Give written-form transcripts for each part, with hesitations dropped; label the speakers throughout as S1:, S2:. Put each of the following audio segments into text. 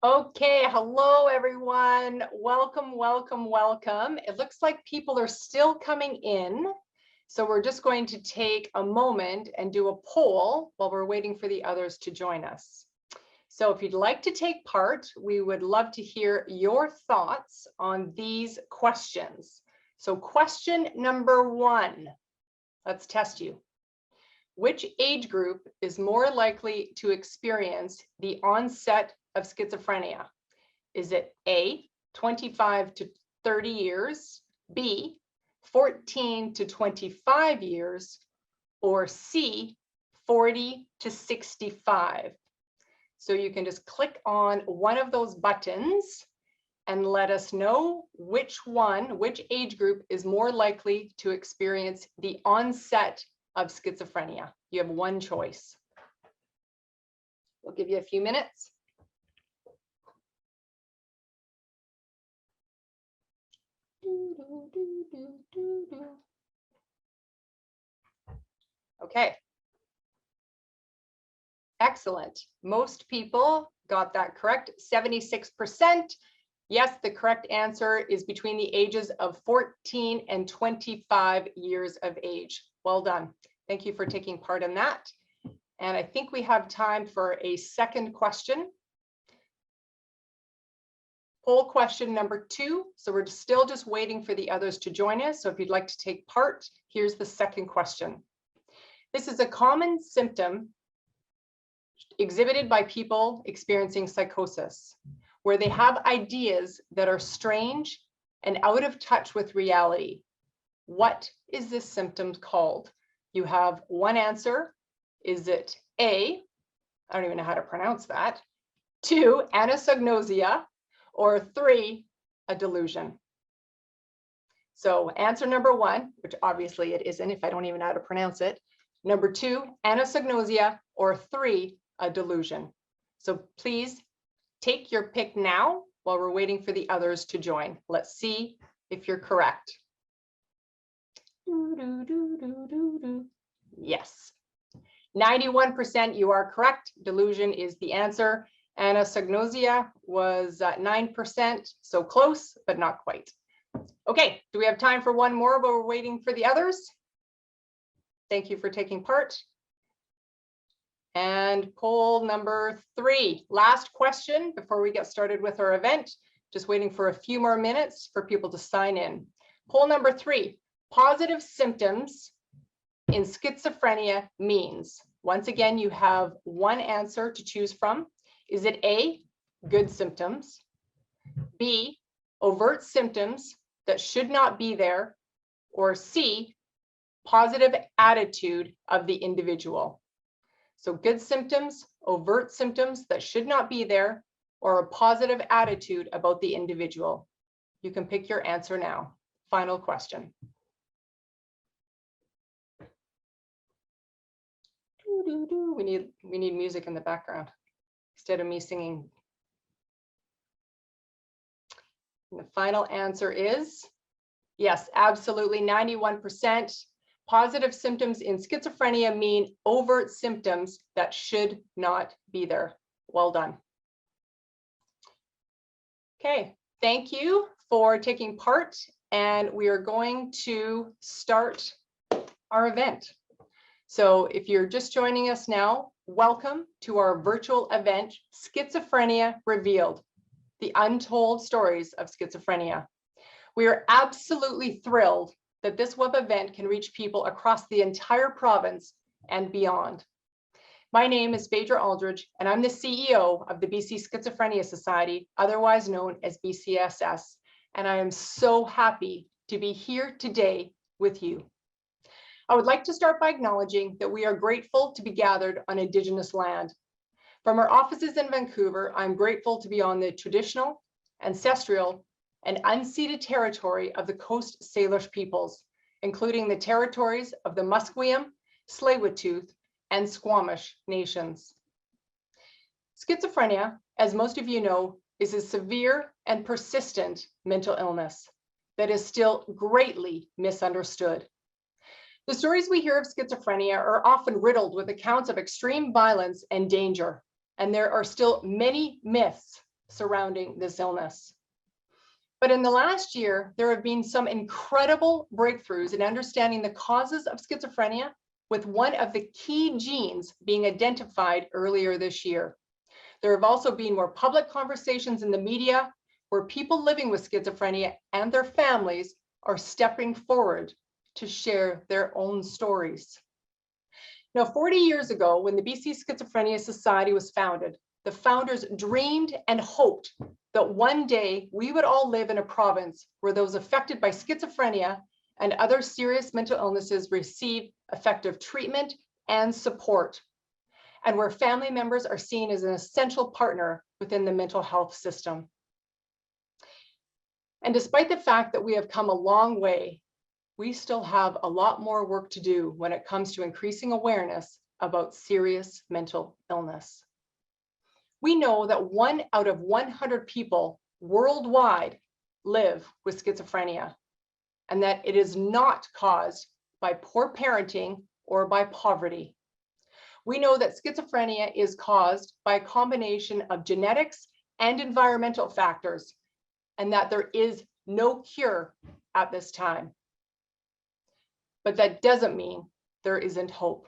S1: Okay, hello everyone. Welcome, welcome, welcome. It looks like people are still coming in. So we're just going to take a moment and do a poll while we're waiting for the others to join us. So if you'd like to take part, we would love to hear your thoughts on these questions. So question number 1, let's test you. Which age group is more likely to experience the onset of schizophrenia? Is it A, 25 to 30 years, B, 14 to 25 years, or C, 40 to 65? So you can just click on one of those buttons and let us know which age group is more likely to experience the onset of schizophrenia. You have one choice. We'll give you a few minutes. Okay. Excellent. Most people got that correct. 76%. Yes, the correct answer is between the ages of 14 and 25 years of age. Well done. Thank you for taking part in that. And I think we have time for a second question. Poll question number 2. So we're still just waiting for the others to join us. So if you'd like to take part, here's the second question. This is a common symptom exhibited by people experiencing psychosis, where they have ideas that are strange and out of touch with reality. What is this symptom called? You have one answer. Is it A, I don't even know how to pronounce that, 2, anosognosia, or 3, a delusion? So answer number 1, which obviously it isn't if I don't even know how to pronounce it. Number 2, anosognosia, or 3, a delusion. So please take your pick now while we're waiting for the others to join. Let's see if you're correct. Yes. 91% you are correct. Delusion is the answer. Anosognosia was 9%, so close, but not quite. Okay, do we have time for one more while we're waiting for the others? Thank you for taking part. And poll number 3, last question before we get started with our event. Just waiting for a few more minutes for people to sign in. Poll number 3, positive symptoms in schizophrenia means. Once again, you have one answer to choose from. Is it A, good symptoms, B, overt symptoms that should not be there, or C, positive attitude of the individual? So good symptoms, overt symptoms that should not be there, or a positive attitude about the individual. You can pick your answer now. Final question. We need music in the background instead of me singing. And the final answer is yes, absolutely, 91%. Positive symptoms in schizophrenia mean overt symptoms that should not be there. Well done. Okay, thank you for taking part, and we are going to start our event. So if you're just joining us now, welcome to our virtual event, Schizophrenia Revealed, the untold stories of schizophrenia. We are absolutely thrilled that this web event can reach people across the entire province and beyond. My name is Phaedra Aldridge, and I'm the CEO of the BC Schizophrenia Society, otherwise known as BCSS, and I am so happy to be here today with you. I would like to start by acknowledging that we are grateful to be gathered on Indigenous land. From our offices in Vancouver, I'm grateful to be on the traditional, ancestral, and unceded territory of the Coast Salish peoples, including the territories of the Musqueam, Tsleil-Waututh, and Squamish nations. Schizophrenia, as most of you know, is a severe and persistent mental illness that is still greatly misunderstood. The stories we hear of schizophrenia are often riddled with accounts of extreme violence and danger, and there are still many myths surrounding this illness. But in the last year, there have been some incredible breakthroughs in understanding the causes of schizophrenia, with one of the key genes being identified earlier this year. There have also been more public conversations in the media where people living with schizophrenia and their families are stepping forward to share their own stories. Now, 40 years ago, when the BC Schizophrenia Society was founded, the founders dreamed and hoped that one day we would all live in a province where those affected by schizophrenia and other serious mental illnesses receive effective treatment and support, and where family members are seen as an essential partner within the mental health system. And despite the fact that we have come a long way, we still have a lot more work to do when it comes to increasing awareness about serious mental illness. We know that 1 out of 100 people worldwide live with schizophrenia, and that it is not caused by poor parenting or by poverty. We know that schizophrenia is caused by a combination of genetics and environmental factors, and that there is no cure at this time. But that doesn't mean there isn't hope.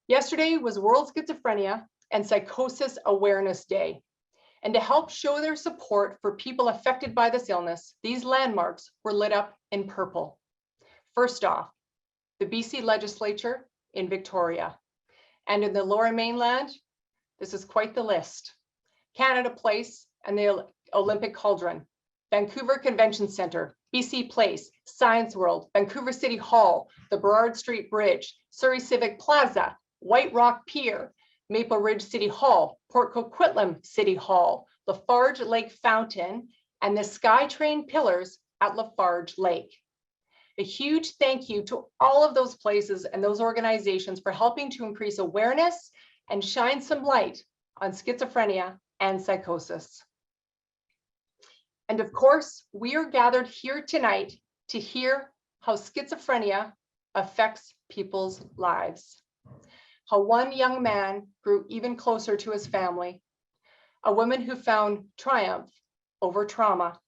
S1: Yesterday was World Schizophrenia and Psychosis Awareness Day. And to help show their support for people affected by this illness, these landmarks were lit up in purple. First off, the BC Legislature in Victoria. And in the Lower Mainland, this is quite the list. Canada Place and the Olympic Cauldron, Vancouver Convention Centre, BC Place, Science World, Vancouver City Hall, the Burrard Street Bridge, Surrey Civic Plaza, White Rock Pier, Maple Ridge City Hall, Port Coquitlam City Hall, Lafarge Lake Fountain, and the SkyTrain pillars at Lafarge Lake. A huge thank you to all of those places and those organizations for helping to increase awareness and shine some light on schizophrenia and psychosis. And of course, we are gathered here tonight to hear how schizophrenia affects people's lives. How one young man grew even closer to his family, a woman who found triumph over trauma,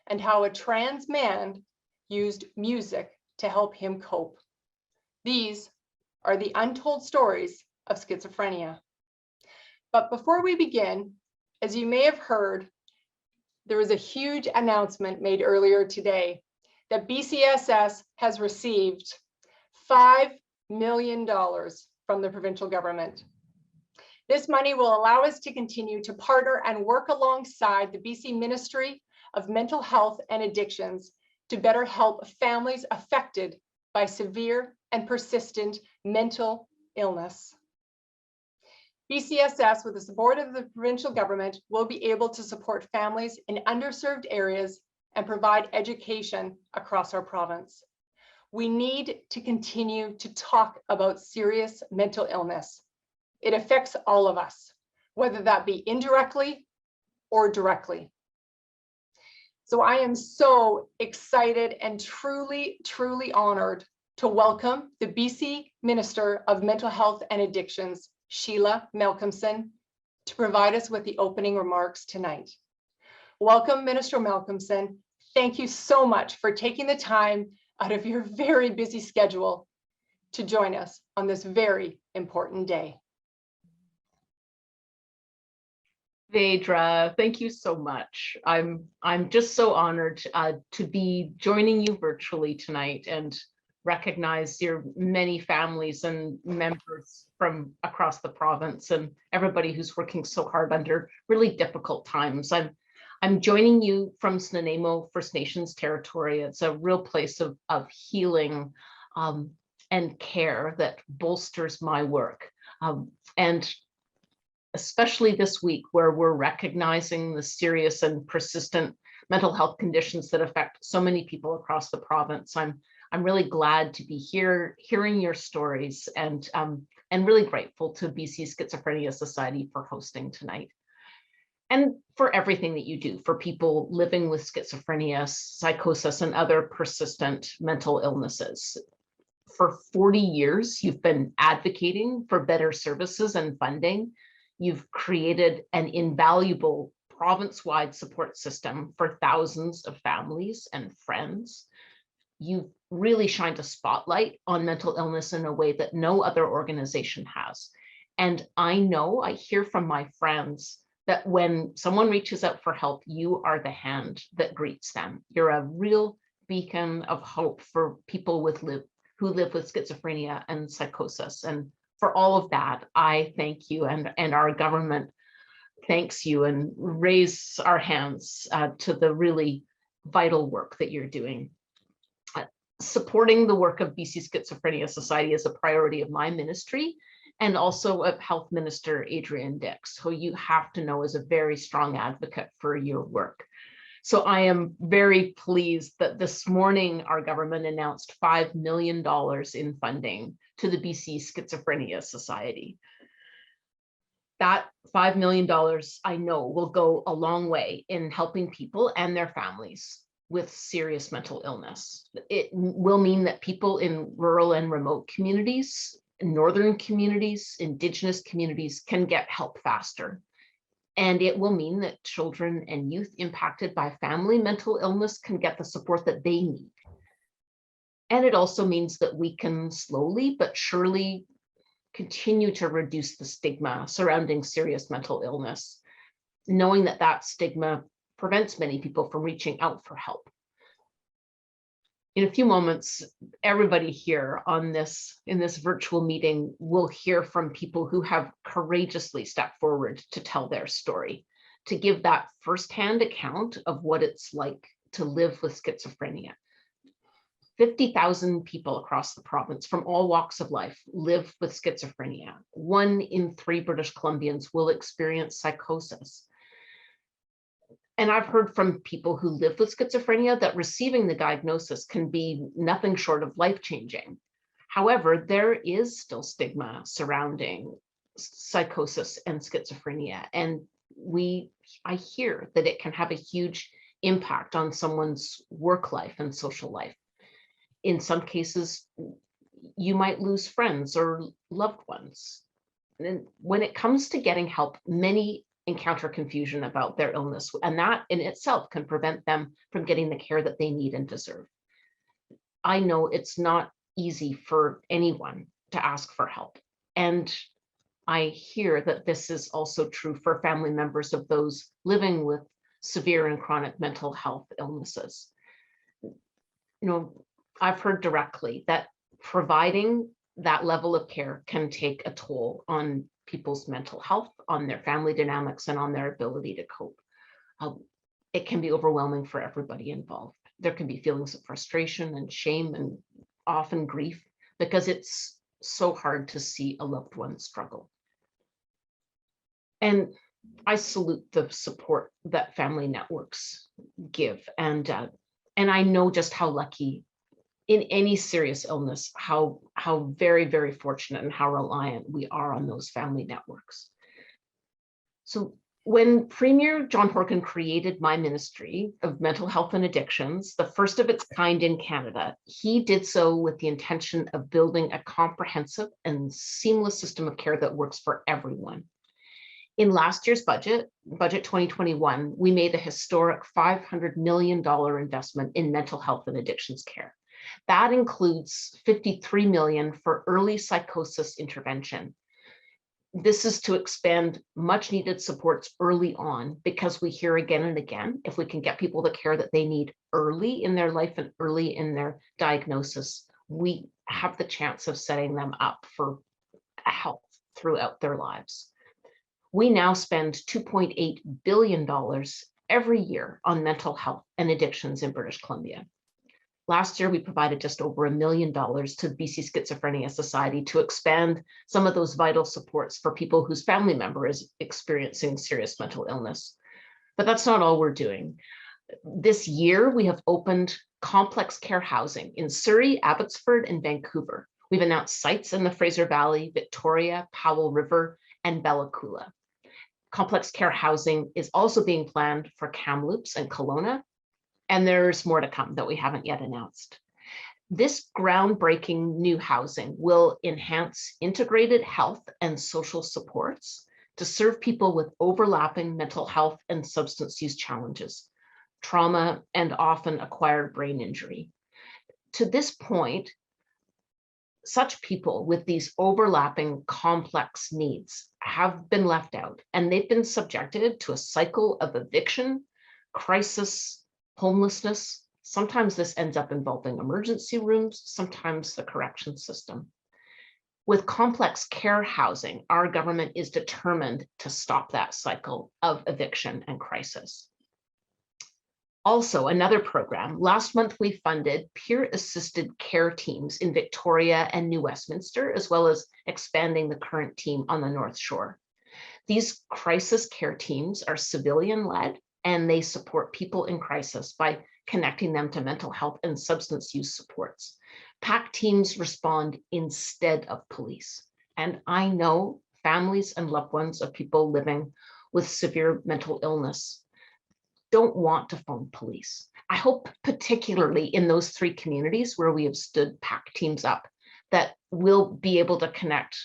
S1: and how a trans man used music to help him cope. These are the untold stories of schizophrenia. But before we begin, as you may have heard, there was a huge announcement made earlier today that BCSS has received $5 million from the provincial government. This money will allow us to continue to partner and work alongside the BC Ministry of Mental Health and Addictions to better help families affected by severe and persistent mental illness. BCSS, with the support of the provincial government, will be able to support families in underserved areas and provide education across our province. We need to continue to talk about serious mental illness. It affects all of us, whether that be indirectly or directly. So I am so excited and truly, truly honored to welcome the BC Minister of Mental Health and Addictions, Sheila Malcolmson, to provide us with the opening remarks tonight. Welcome, Minister Malcolmson. Thank you so much for taking the time out of your very busy schedule to join us on this very important day.
S2: Vedra, thank you so much. I'm just so honored to be joining you virtually tonight and recognize your many families and members from across the province and everybody who's working so hard under really difficult times. I'm joining you from Snuneymuxw First Nations territory. It's a real place of healing and care that bolsters my work. And especially this week, where we're recognizing the serious and persistent mental health conditions that affect so many people across the province. I'm really glad to be here, hearing your stories, and really grateful to BC Schizophrenia Society for hosting tonight. And for everything that you do for people living with schizophrenia, psychosis, and other persistent mental illnesses. For 40 years, you've been advocating for better services and funding. You've created an invaluable province-wide support system for thousands of families and friends. You've really shined a spotlight on mental illness in a way that no other organization has. And I hear from my friends that when someone reaches out for help, you are the hand that greets them. You're a real beacon of hope for people who live with schizophrenia and psychosis. And for all of that, I thank you, and our government thanks you, and raise our hands to the really vital work that you're doing. Supporting the work of BC Schizophrenia Society is a priority of my ministry, and also of Health Minister Adrian Dix, who you have to know is a very strong advocate for your work. So I am very pleased that this morning our government announced $5 million in funding to the BC Schizophrenia Society. That $5 million, I know, will go a long way in helping people and their families with serious mental illness. It will mean that people in rural and remote communities, northern communities, Indigenous communities can get help faster. And it will mean that children and youth impacted by family mental illness can get the support that they need. And it also means that we can slowly but surely continue to reduce the stigma surrounding serious mental illness, knowing that that stigma prevents many people from reaching out for help. In a few moments, everybody here in this virtual meeting will hear from people who have courageously stepped forward to tell their story, to give that firsthand account of what it's like to live with schizophrenia. 50,000 people across the province from all walks of life live with schizophrenia. 1 in 3 British Columbians will experience psychosis. And I've heard from people who live with schizophrenia that receiving the diagnosis can be nothing short of life-changing. However, there is still stigma surrounding psychosis and schizophrenia. And I hear that it can have a huge impact on someone's work life and social life. In some cases, you might lose friends or loved ones. And when it comes to getting help, many encounter confusion about their illness, and that in itself can prevent them from getting the care that they need and deserve. I know it's not easy for anyone to ask for help, and I hear that this is also true for family members of those living with severe and chronic mental health illnesses. I've heard directly that providing that level of care can take a toll on people's mental health, on their family dynamics, and on their ability to cope. It can be overwhelming for everybody involved. There can be feelings of frustration and shame and often grief because it's so hard to see a loved one struggle. And I salute the support that family networks give. And I know just how lucky in any serious illness, how very, very fortunate and how reliant we are on those family networks. So when Premier John Horgan created my Ministry of Mental Health and Addictions, the first of its kind in Canada, he did so with the intention of building a comprehensive and seamless system of care that works for everyone. In last year's budget 2021, we made a historic $500 million investment in mental health and addictions care. That includes $53 million for early psychosis intervention. This is to expand much needed supports early on, because we hear again and again, if we can get people the care that they need early in their life and early in their diagnosis, we have the chance of setting them up for health throughout their lives. We now spend $2.8 billion every year on mental health and addictions in British Columbia. Last year, we provided just over $1 million to the BC Schizophrenia Society to expand some of those vital supports for people whose family member is experiencing serious mental illness. But that's not all we're doing. This year, we have opened complex care housing in Surrey, Abbotsford, and Vancouver. We've announced sites in the Fraser Valley, Victoria, Powell River, and Bella Coola. Complex care housing is also being planned for Kamloops and Kelowna, and there's more to come that we haven't yet announced. This groundbreaking new housing will enhance integrated health and social supports to serve people with overlapping mental health and substance use challenges, trauma, and often acquired brain injury. To this point, such people with these overlapping complex needs have been left out, and they've been subjected to a cycle of eviction, crisis, homelessness. Sometimes this ends up involving emergency rooms, sometimes the correction system. With complex care housing, our government is determined to stop that cycle of eviction and crisis. Also, another program, last month we funded peer-assisted care teams in Victoria and New Westminster, as well as expanding the current team on the North Shore. These crisis care teams are civilian-led, and they support people in crisis by connecting them to mental health and substance use supports. PAC teams respond instead of police. And I know families and loved ones of people living with severe mental illness don't want to phone police. I hope particularly in those 3 communities where we have stood PAC teams up, that we'll be able to connect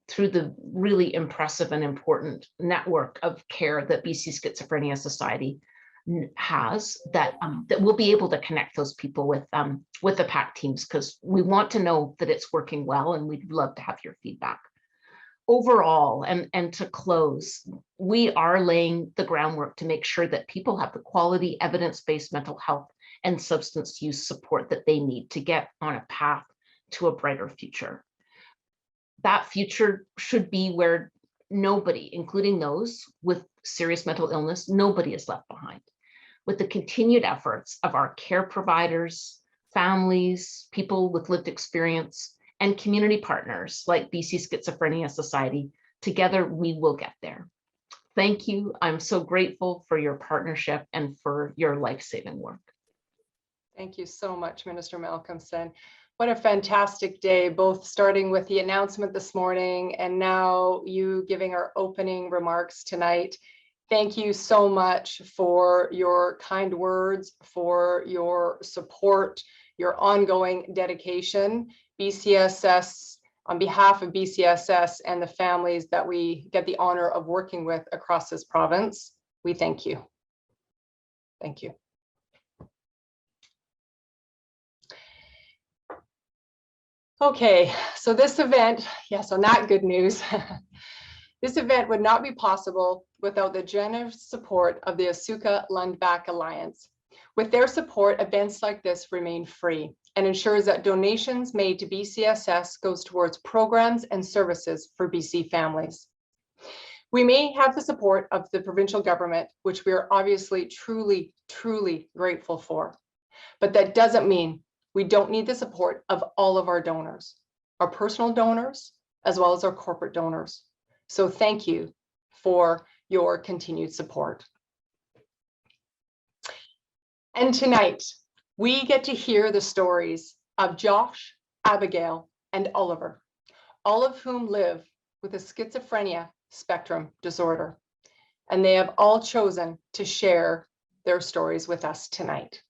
S2: through the really impressive and important network of care that BC Schizophrenia Society has, that we'll be able to connect those people with the PAC teams, because we want to know that it's working well, and we'd love to have your feedback. Overall, and to close, we are laying the groundwork to make sure that people have the quality evidence-based mental health and substance use support that they need to get on a path to a brighter future. That future should be where nobody, including those with serious mental illness, nobody is left behind. With the continued efforts of our care providers, families, people with lived experience, and community partners like BC Schizophrenia Society, together we will get there. Thank you. I'm so grateful for your partnership and for your life-saving work.
S1: Thank you so much, Minister Malcolmson. What a fantastic day, both starting with the announcement this morning and now you giving our opening remarks tonight. Thank you so much for your kind words, for your support, your ongoing dedication. BCSS, on behalf of BCSS and the families that we get the honor of working with across this province, we thank you. Thank you. Okay, so this event, yes, on that good news, this event would not be possible without the generous support of the Asuka Lundback Alliance. With their support, events like this remain free and ensures that donations made to BCSS goes towards programs and services for BC families. We may have the support of the provincial government, which we are obviously truly grateful for, but that doesn't mean we don't need the support of all of our donors, our personal donors, as well as our corporate donors. So thank you for your continued support. And tonight, we get to hear the stories of Josh, Abigail, and Oliver, all of whom live with a schizophrenia spectrum disorder. And they have all chosen to share their stories with us tonight.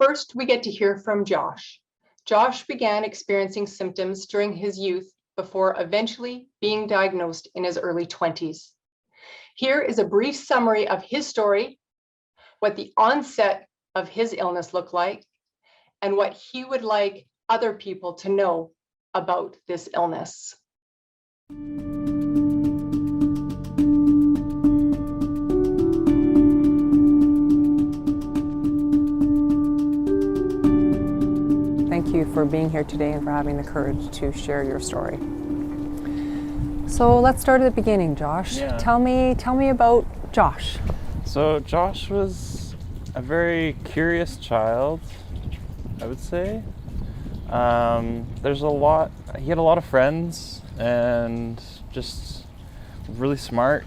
S1: First, we get to hear from Josh. Josh began experiencing symptoms during his youth before eventually being diagnosed in his early 20s. Here is a brief summary of his story, what the onset of his illness looked like, and what he would like other people to know about this illness.
S3: Thank you for being here today and for having the courage to share your story. So let's start at the beginning, Josh.
S4: Yeah.
S3: Tell me about Josh.
S4: So Josh was a very curious child, I would say. He had a lot of friends and just really smart,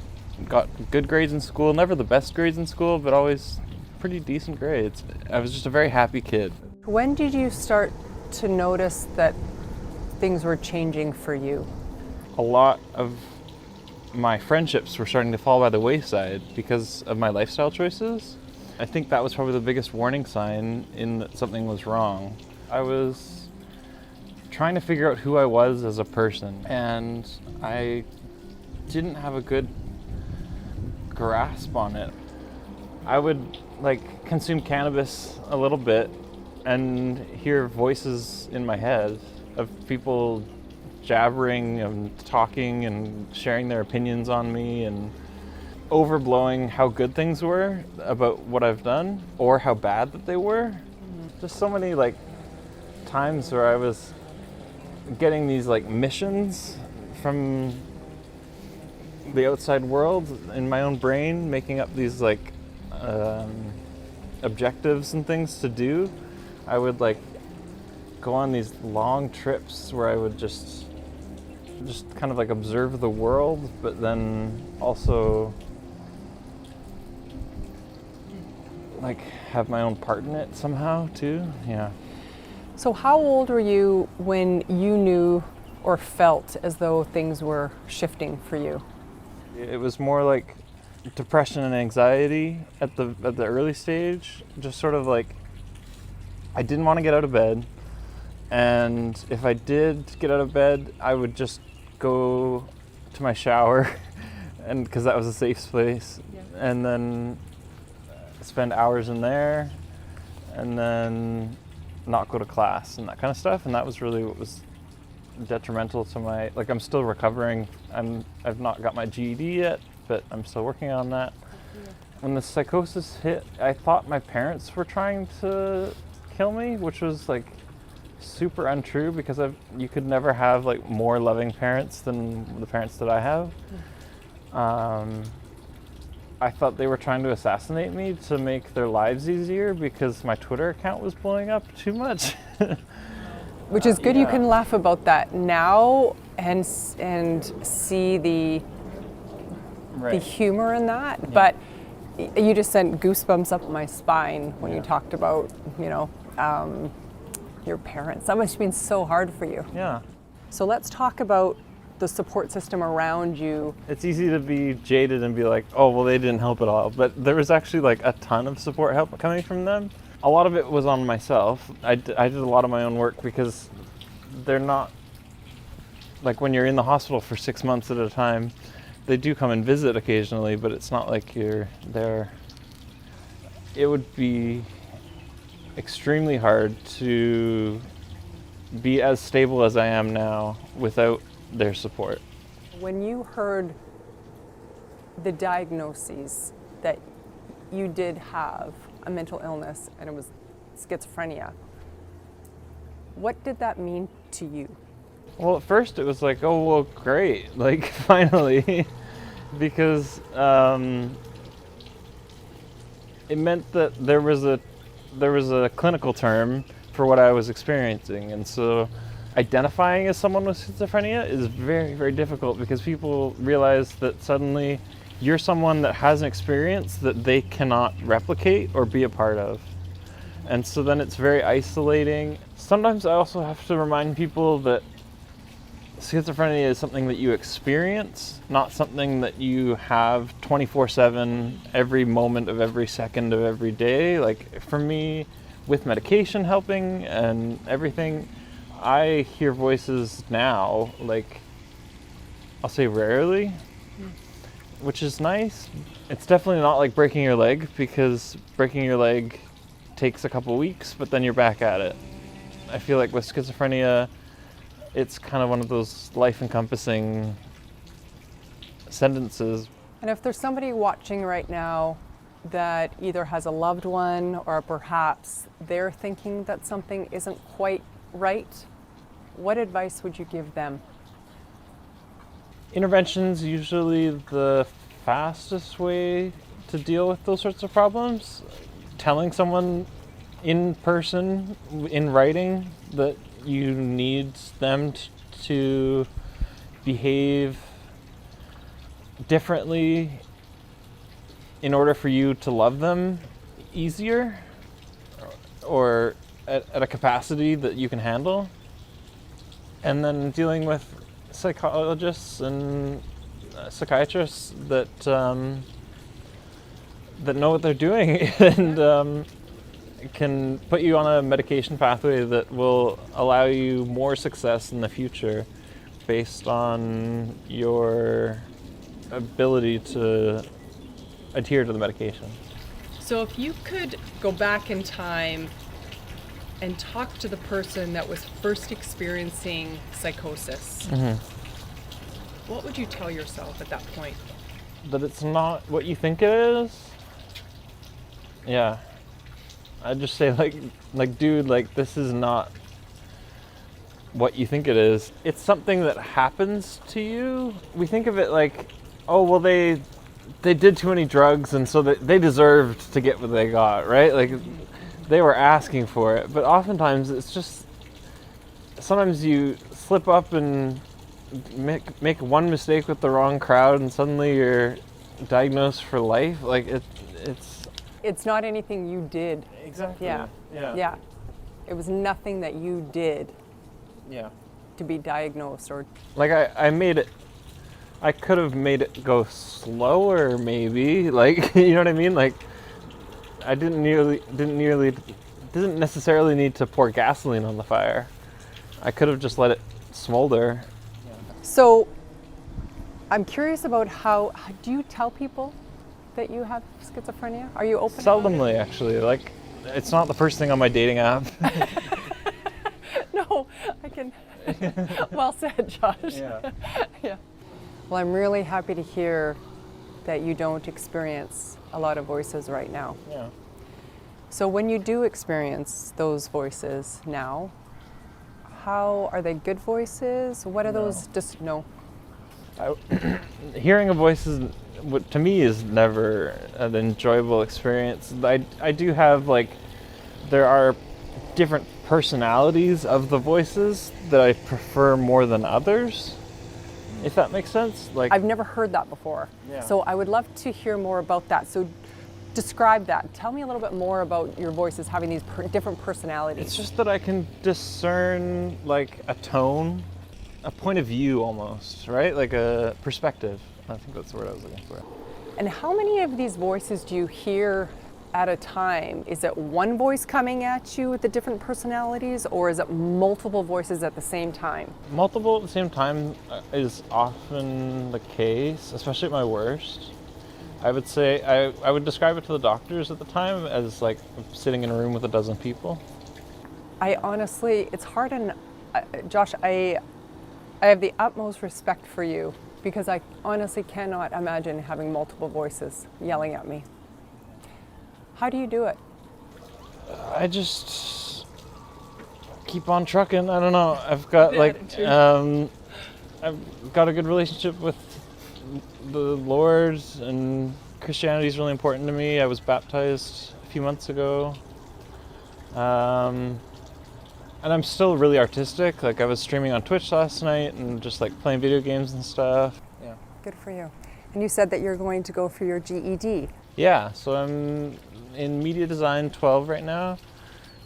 S4: got good grades in school, never the best grades in school, but always pretty decent grades. I was just a very happy kid.
S3: When did you start to notice that things were changing for you?
S4: A lot of my friendships were starting to fall by the wayside because of my lifestyle choices. I think that was probably the biggest warning sign in that something was wrong. I was trying to figure out who I was as a person, and I didn't have a good grasp on it. I would like consume cannabis a little bit and hear voices in my head of people jabbering and talking and sharing their opinions on me and overblowing how good things were about what I've done or how bad that they were. Just so many like times where I was getting these like missions from the outside world in my own brain, making up these like objectives and things to do. I would like go on these long trips where I would just kind of like observe the world, but then also like have my own part in it somehow too. Yeah.
S3: So how old were you when you knew or felt as though things were shifting for you?
S4: It was more like depression and anxiety at the early stage. Just sort of like I didn't want to get out of bed, and if I did get out of bed, I would just go to my shower, and because that was a safe place, and then spend hours in there, and then not go to class and that kind of stuff. And that was really what was detrimental to my, like, I'm still recovering. I've not got my GED yet, but I'm still working on that. When the psychosis hit, I thought my parents were trying to kill me, which was like super untrue, because you could never have like more loving parents than the parents that I have. I thought they were trying to assassinate me to make their lives easier because my Twitter account was blowing up too much.
S3: Which is good.
S4: Yeah.
S3: You can laugh about that now and see the humor in that. Yeah. But you just sent goosebumps up my spine when you talked about, your parents. That must have been so hard for you.
S4: Yeah.
S3: So let's talk about the support system around you.
S4: It's easy to be jaded and be like, oh, well, they didn't help at all. But there was actually like a ton of support help coming from them. A lot of it was on myself. I did a lot of my own work because they're not, like when you're in the hospital for 6 months at a time, they do come and visit occasionally, but it's not like you're there. It would be extremely hard to be as stable as I am now without their support.
S3: When you heard the diagnoses that you did have a mental illness and it was schizophrenia, what did that mean to you?
S4: Well, at first it was like, oh, well, great, like finally, because it meant that there was a clinical term for what I was experiencing. And so identifying as someone with schizophrenia is very, very difficult because people realize that suddenly you're someone that has an experience that they cannot replicate or be a part of. And so then it's very isolating. Sometimes I also have to remind people that schizophrenia is something that you experience, not something that you have 24/7 every moment of every second of every day. Like for me, with medication helping and everything, I hear voices now, like I'll say rarely, which is nice. It's definitely not like breaking your leg, because breaking your leg takes a couple weeks, but then you're back at it. I feel like with schizophrenia, it's kind of one of those life-encompassing sentences.
S3: And if there's somebody watching right now that either has a loved one or perhaps they're thinking that something isn't quite right, what advice would you give them?
S4: Intervention's usually the fastest way to deal with those sorts of problems. Telling someone in person, in writing, that you need them to behave differently in order for you to love them easier or at a capacity that you can handle. And then dealing with psychologists and psychiatrists that know what they're doing and can put you on a medication pathway that will allow you more success in the future based on your ability to adhere to the medication.
S3: So if you could go back in time and talk to the person that was first experiencing psychosis, what would you tell yourself at that point?
S4: That it's not what you think it is. Yeah. I'd just say like dude, like this is not what you think it is. It's something that happens to you. We think of it like, oh well, they did too many drugs and so they deserved to get what they got, right? Like they were asking for it. But oftentimes it's just, sometimes you slip up and make one mistake with the wrong crowd and suddenly you're diagnosed for life. Like it's
S3: not anything you did.
S4: Exactly.
S3: Yeah. It was nothing that you did.
S4: Yeah.
S3: To be diagnosed or.
S4: Like I could have made it go slower maybe. Like, you know what I mean? Like I didn't necessarily need to pour gasoline on the fire. I could have just let it smolder.
S3: So I'm curious about how do you tell people that you have schizophrenia? Are you open?
S4: Seldomly, actually. Like, it's not the first thing on my dating app.
S3: No, I can. Well said, Josh.
S4: Yeah.
S3: Yeah. Well, I'm really happy to hear that you don't experience a lot of voices right now.
S4: Yeah.
S3: So when you do experience those voices now, how are they? Good voices? What are those? Just no.
S4: Hearing a voice is, to me, is never an enjoyable experience. I do have, like, there are different personalities of the voices that I prefer more than others, if that makes sense. Like,
S3: I've never heard that before.
S4: Yeah.
S3: So I would love to hear more about that. So describe that. Tell me a little bit more about your voices having these different personalities.
S4: it's just that I can discern, like, a tone, a point of view almost, right? Like a perspective. I think that's the word I was looking for.
S3: And how many of these voices do you hear at a time? Is it one voice coming at you with the different personalities, or is it multiple voices at the same time?
S4: Multiple at the same time is often the case, especially at my worst. I would say, I would describe it to the doctors at the time as like sitting in a room with a dozen people.
S3: I honestly, it's hard, and Josh, I have the utmost respect for you because I honestly cannot imagine having multiple voices yelling at me. How do you do it?
S4: I just keep on trucking. I don't know. I've got I've got a good relationship with the Lord, and Christianity is really important to me. I was baptized a few months ago. And I'm still really artistic. Like, I was streaming on Twitch last night and just like playing video games and stuff. Yeah.
S3: Good for you. And you said that you're going to go for your GED.
S4: Yeah, so I'm in Media Design 12 right now,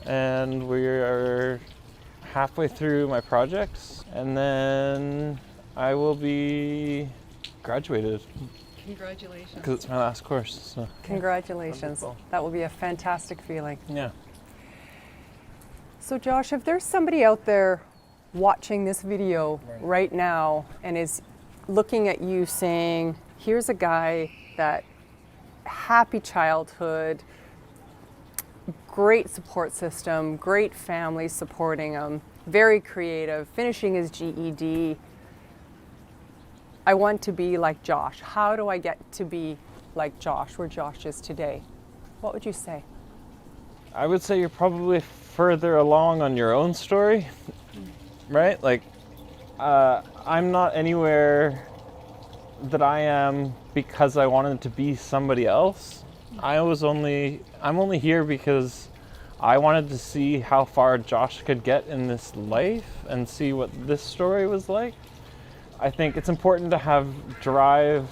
S4: and we are halfway through my projects, and then I will be graduated.
S3: Congratulations.
S4: Because it's my last course. So.
S3: Congratulations.
S4: Wonderful.
S3: That will be a fantastic feeling.
S4: Yeah.
S3: So Josh, if there's somebody out there watching this video right now and is looking at you saying, here's a guy that happy childhood, great support system, great family supporting him, very creative, finishing his GED. I want to be like Josh. How do I get to be like Josh, where Josh is today? What would you say?
S4: I would say you're probably further along on your own story, right? Like, I'm not anywhere that I am because I wanted to be somebody else. I'm only here because I wanted to see how far Josh could get in this life and see what this story was like. I think it's important to have drive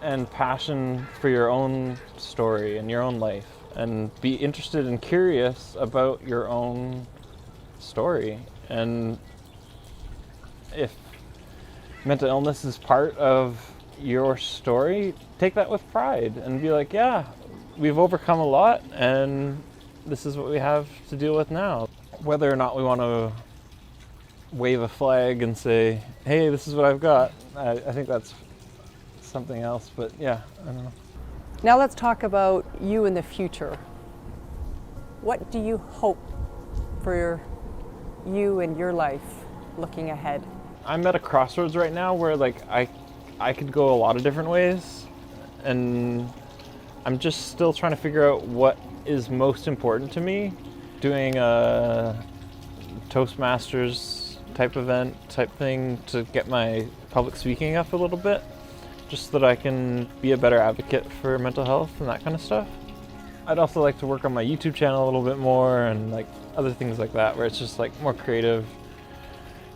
S4: and passion for your own story and your own life, and be interested and curious about your own story. And if mental illness is part of your story, take that with pride and be like, yeah, we've overcome a lot and this is what we have to deal with now. Whether or not we want to wave a flag and say, hey, this is what I've got, I think that's something else, but yeah, I don't know.
S3: Now let's talk about you in the future. What do you hope for you and your life looking ahead?
S4: I'm at a crossroads right now where like I could go a lot of different ways, and I'm just still trying to figure out what is most important to me. Doing a Toastmasters type event type thing to get my public speaking up a little bit, just so that I can be a better advocate for mental health and that kind of stuff. I'd also like to work on my YouTube channel a little bit more and like other things like that, where it's just like more creative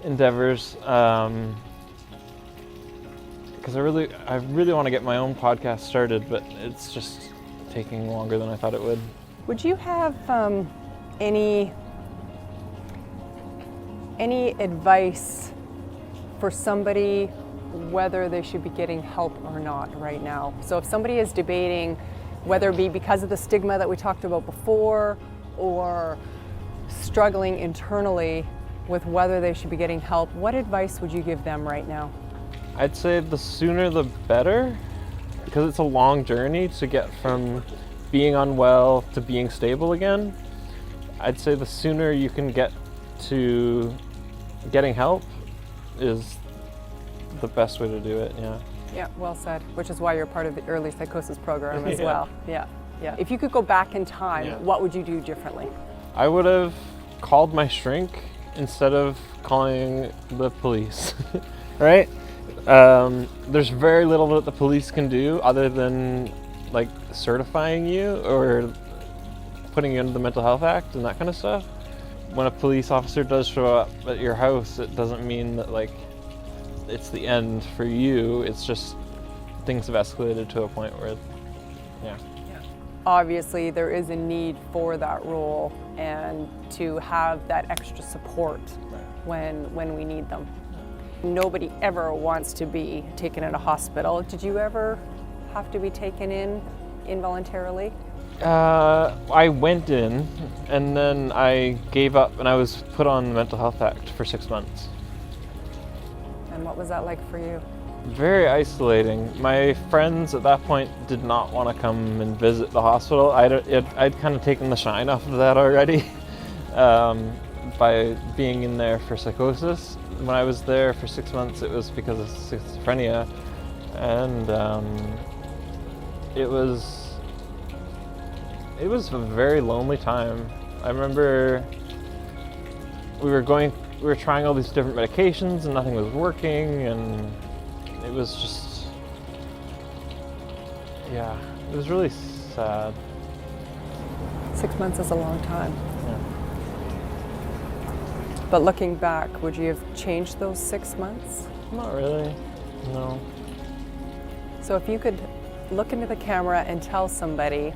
S4: endeavors. Because I really want to get my own podcast started, but it's just taking longer than I thought it would.
S3: Would you have any advice for somebody whether they should be getting help or not right now? So if somebody is debating whether it be because of the stigma that we talked about before, or struggling internally with whether they should be getting help, what advice would you give them right now?
S4: I'd say the sooner the better, because it's a long journey to get from being unwell to being stable again. I'd say the sooner you can get to getting help is the best way to do it, yeah.
S3: Yeah, well said, which is why you're part of the early psychosis program as
S4: Yeah.
S3: well. Yeah. If you could go back in time,
S4: Yeah.
S3: what would you do differently?
S4: I would have called my shrink instead of calling the police, right? There's very little that the police can do other than like certifying you or putting you into the Mental Health Act and that kind of stuff. When a police officer does show up at your house, it doesn't mean that like it's the end for you. It's just things have escalated to a point where, yeah.
S3: Obviously, there is a need for that role and to have that extra support when we need them. Nobody ever wants to be taken in a hospital. Did you ever have to be taken in involuntarily?
S4: I went in and then I gave up and I was put on the Mental Health Act for 6 months.
S3: And what was that like for you?
S4: Very isolating. My friends at that point did not want to come and visit the hospital. I'd kind of taken the shine off of that already by being in there for psychosis. When I was there for 6 months, it was because of schizophrenia, and it was a very lonely time. I remember we were trying all these different medications and nothing was working, and it was just, yeah, it was really sad.
S3: 6 months is a long time.
S4: Yeah.
S3: But looking back, would you have changed those 6 months?
S4: Not really, no.
S3: So if you could look into the camera and tell somebody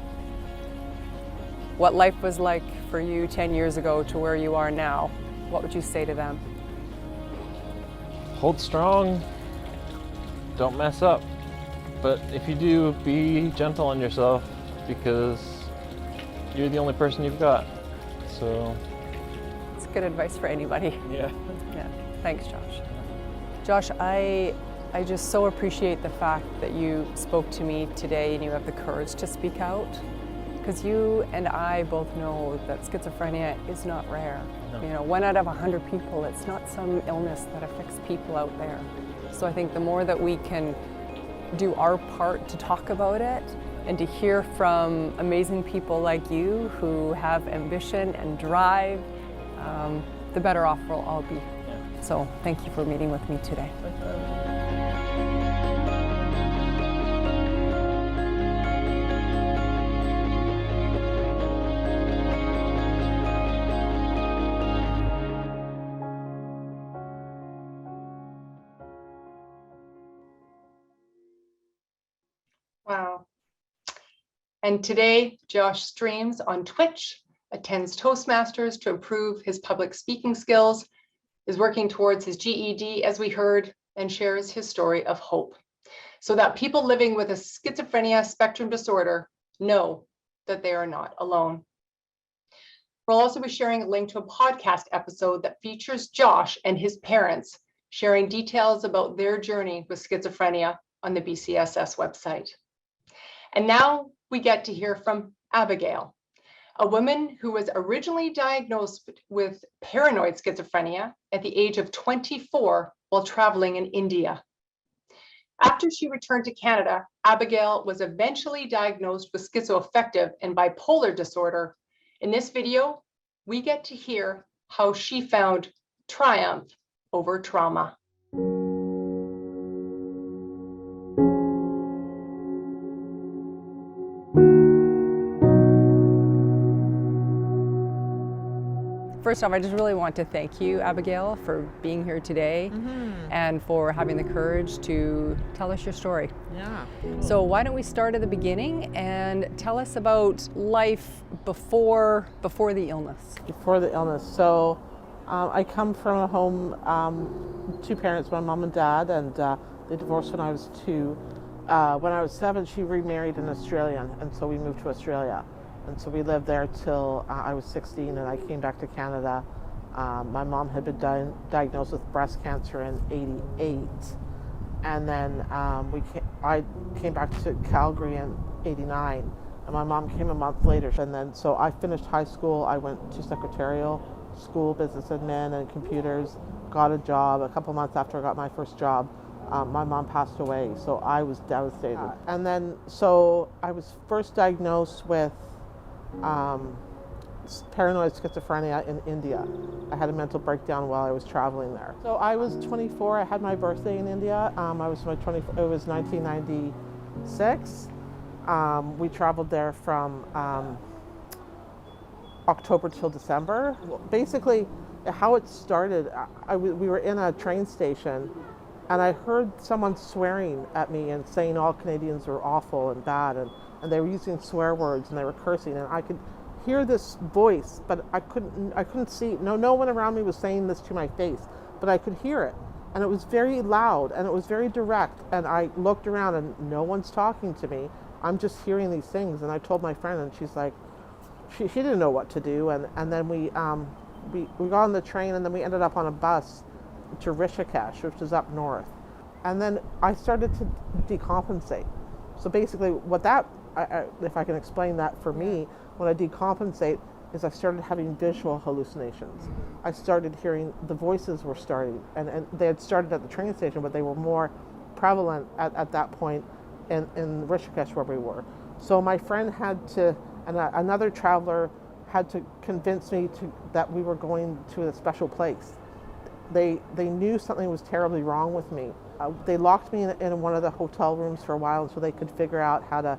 S3: what life was like for you 10 years ago to where you are now, what would you say to them?
S4: Hold strong, don't mess up. But if you do, be gentle on yourself, because you're the only person you've got. So
S3: It's good advice for anybody.
S4: yeah.
S3: Yeah, thanks, Josh. Josh, I just so appreciate the fact that you spoke to me today and you have the courage to speak out, because you and I both know that schizophrenia is not rare.
S4: No.
S3: You know, 1 out of 100 people, it's not some illness that affects people out there. So I think the more that we can do our part to talk about it and to hear from amazing people like you who have ambition and drive, the better off we'll all be.
S4: Yeah.
S3: So thank you for meeting with me today.
S1: Wow. And today, Josh streams on Twitch, attends Toastmasters to improve his public speaking skills, is working towards his GED, as we heard, and shares his story of hope, so that people living with a schizophrenia spectrum disorder know that they are not alone. We'll also be sharing a link to a podcast episode that features Josh and his parents sharing details about their journey with schizophrenia on the BCSS website. And now we get to hear from Abigail, a woman who was originally diagnosed with paranoid schizophrenia at the age of 24 while traveling in India. After she returned to Canada, Abigail was eventually diagnosed with schizoaffective and bipolar disorder. In this video, we get to hear how she found triumph over trauma.
S3: First off, I just really want to thank you, Abigail, for being here today and for having the courage to tell us your story.
S5: Yeah.
S3: So why don't we start at the beginning and tell us about life before the illness.
S5: Before the illness. So I come from a home, two parents, my mom and dad, and they divorced when I was 2. When I was 7, she remarried an Australian, and so we moved to Australia. And so we lived there till I was 16, and I came back to Canada. My mom had been diagnosed with breast cancer in '88, and then I came back to Calgary in '89, and my mom came a month later. And then so I finished high school. I went to secretarial school, business admin, and computers. Got a job. A couple months after I got my first job, my mom passed away. So I was devastated. And then so I was first diagnosed with paranoid schizophrenia in India. I had a mental breakdown while I was traveling there. So I was 24. I had my birthday in India. It was 1996. We traveled there from October till December. Basically, how it started, we were in a train station, and I heard someone swearing at me and saying all Canadians were awful and bad, and they were using swear words and they were cursing, and I could hear this voice, but I couldn't see. No one around me was saying this to my face, but I could hear it, and it was very loud and it was very direct. And I looked around and no one's talking to me. I'm just hearing these things, and I told my friend, and she's like, she didn't know what to do. And then we got on the train, and then we ended up on a bus to Rishikesh, which is up north, and then I started to decompensate. So basically, what that if I can explain that for me, when I decompensate, is I started having visual hallucinations. I started hearing the voices were starting, and they had started at the train station, but they were more prevalent at that point in Rishikesh where we were. So my friend had to, and another traveler had to convince me that we were going to a special place. They knew something was terribly wrong with me. They locked me in one of the hotel rooms for a while so they could figure out how to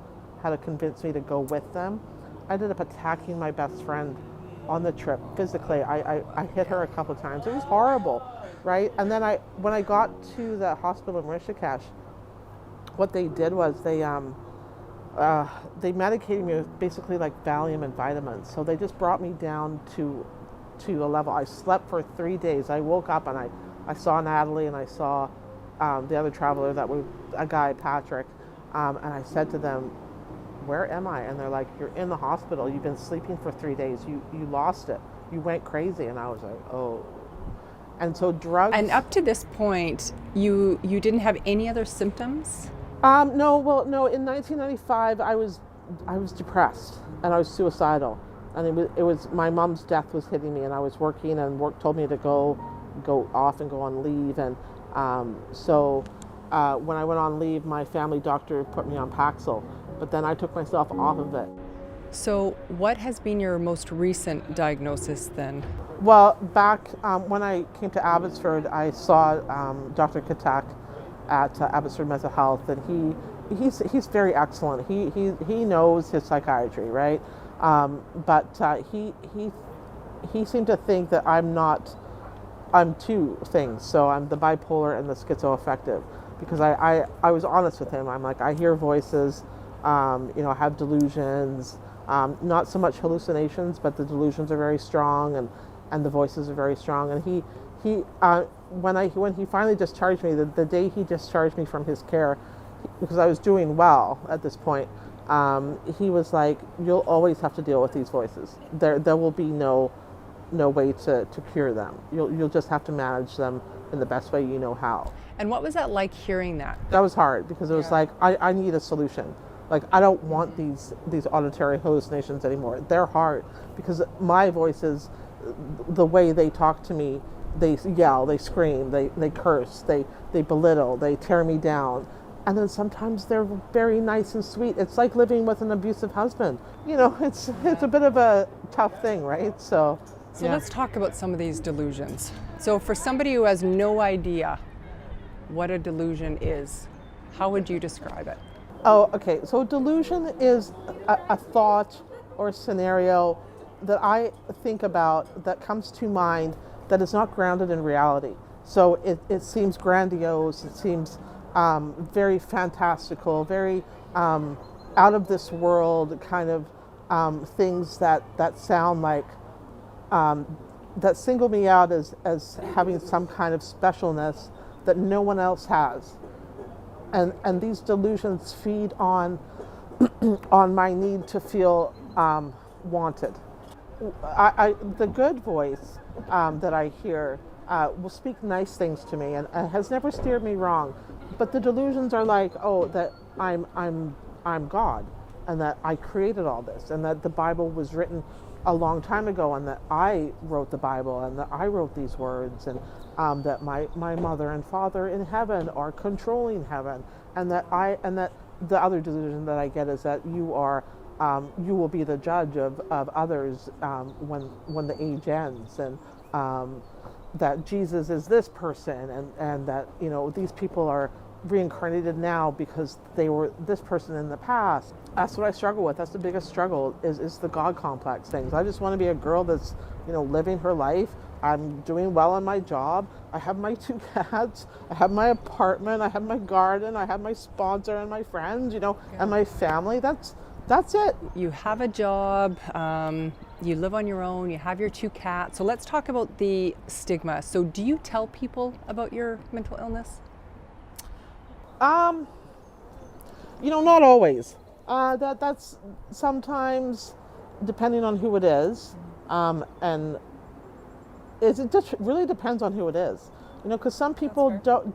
S5: convince me to go with them. I ended up attacking my best friend on the trip physically. I hit her a couple of times. It was horrible, right? And then when I got to the hospital in Rishikesh, what they did was they medicated me with basically like Valium and vitamins. So they just brought me down to a level. I slept for 3 days. I woke up and I saw Natalie, and I saw the other traveler, a guy, Patrick, and I said to them, "Where am I?" And they're like, "You're in the hospital. You've been sleeping for 3 days. You lost it. You went crazy." And I was like, "Oh." And so drugs.
S3: And up to this point, you didn't have any other symptoms?
S5: No. Well, no. In 1995, I was depressed and I was suicidal, and it was my mom's death was hitting me, and I was working, and work told me to go off and go on leave, and so when I went on leave, my family doctor put me on Paxil. But then I took myself off of it.
S3: So what has been your most recent diagnosis then?
S5: Well, back when I came to Abbotsford, I saw Dr. Katak at Abbotsford Mental Health, and he's very excellent. He knows his psychiatry, right? But he seemed to think that I'm two things. So I'm the bipolar and the schizoaffective, because I was honest with him. I'm like, I hear voices. I have delusions, not so much hallucinations, but the delusions are very strong, and the voices are very strong. And when he finally discharged me, the day he discharged me from his care, because I was doing well at this point, he was like, "You'll always have to deal with these voices. There will be no no way to cure them. You'll just have to manage them in the best way you know how.
S3: And what was that like hearing that?
S5: That was hard because it was like, I need a solution. Like, I don't want these auditory hallucinations anymore. They're hard because my voices, the way they talk to me, they yell, they scream, they curse, they belittle, they tear me down. And then sometimes they're very nice and sweet. It's like living with an abusive husband. You know, it's a bit of a tough thing, right? So
S3: let's talk about some of these delusions. So for somebody who has no idea what a delusion is, how would you describe it?
S5: Oh, okay. So delusion is a thought or a scenario that I think about that comes to mind that is not grounded in reality. So it seems grandiose, it seems very fantastical, very out of this world kind of things that sound like, that single me out as having some kind of specialness that no one else has. And these delusions feed on on my need to feel wanted. The good voice that I hear will speak nice things to me and has never steered me wrong. But the delusions are like, oh, that I'm God, and that I created all this, and that the Bible was written a long time ago, and that I wrote the Bible, and that I wrote these words, and that my mother and father in heaven are controlling heaven, and that the other delusion that I get is that you will be the judge of others when the age ends, and that Jesus is this person, and that, you know, these people are reincarnated now because they were this person in the past. That's what I struggle with. That's the biggest struggle is the God complex things. I just want to be a girl that's, you know, living her life. I'm doing well on my job. I have my 2 cats. I have my apartment. I have my garden. I have my sponsor and my friends, you know, and my family. That's it.
S3: You have a job, you live on your own, you have your 2 cats. So let's talk about the stigma. So do you tell people about your mental illness?
S5: You know, not always. That's sometimes depending on who it is, and it just really depends on who it is. You know, because some people don't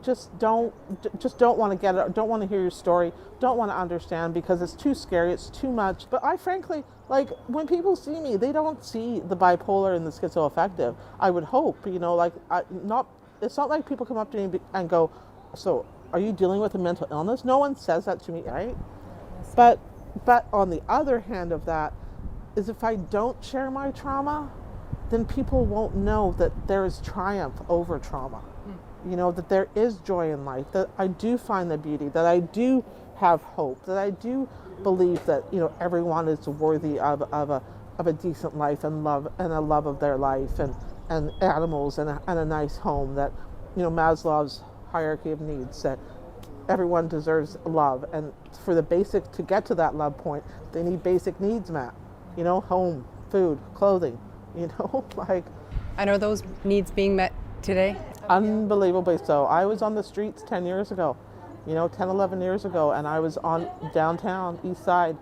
S5: want to get it, don't want to hear your story, don't want to understand because it's too scary, it's too much. But I frankly, like, when people see me, they don't see the bipolar and the schizoaffective. I would hope, you know, like, it's not like people come up to me and go, so are you dealing with a mental illness? No one says that to me, right? But on the other hand of that is, if I don't share my trauma, then people won't know that there is triumph over trauma. You know, that there is joy in life, that I do find the beauty, that I do have hope, that I do believe that, you know, everyone is worthy of a decent life and love, and a love of their life, and animals and a nice home, that, you know, Maslow's hierarchy of needs, that everyone deserves love, and for the basic, to get to that love point, they need basic needs met, you know, home, food, clothing, you know, like.
S3: And are those needs being met today?
S5: Unbelievably so. I was on the streets 10 years ago, you know, 10, 11 years ago, and I was on downtown, east side,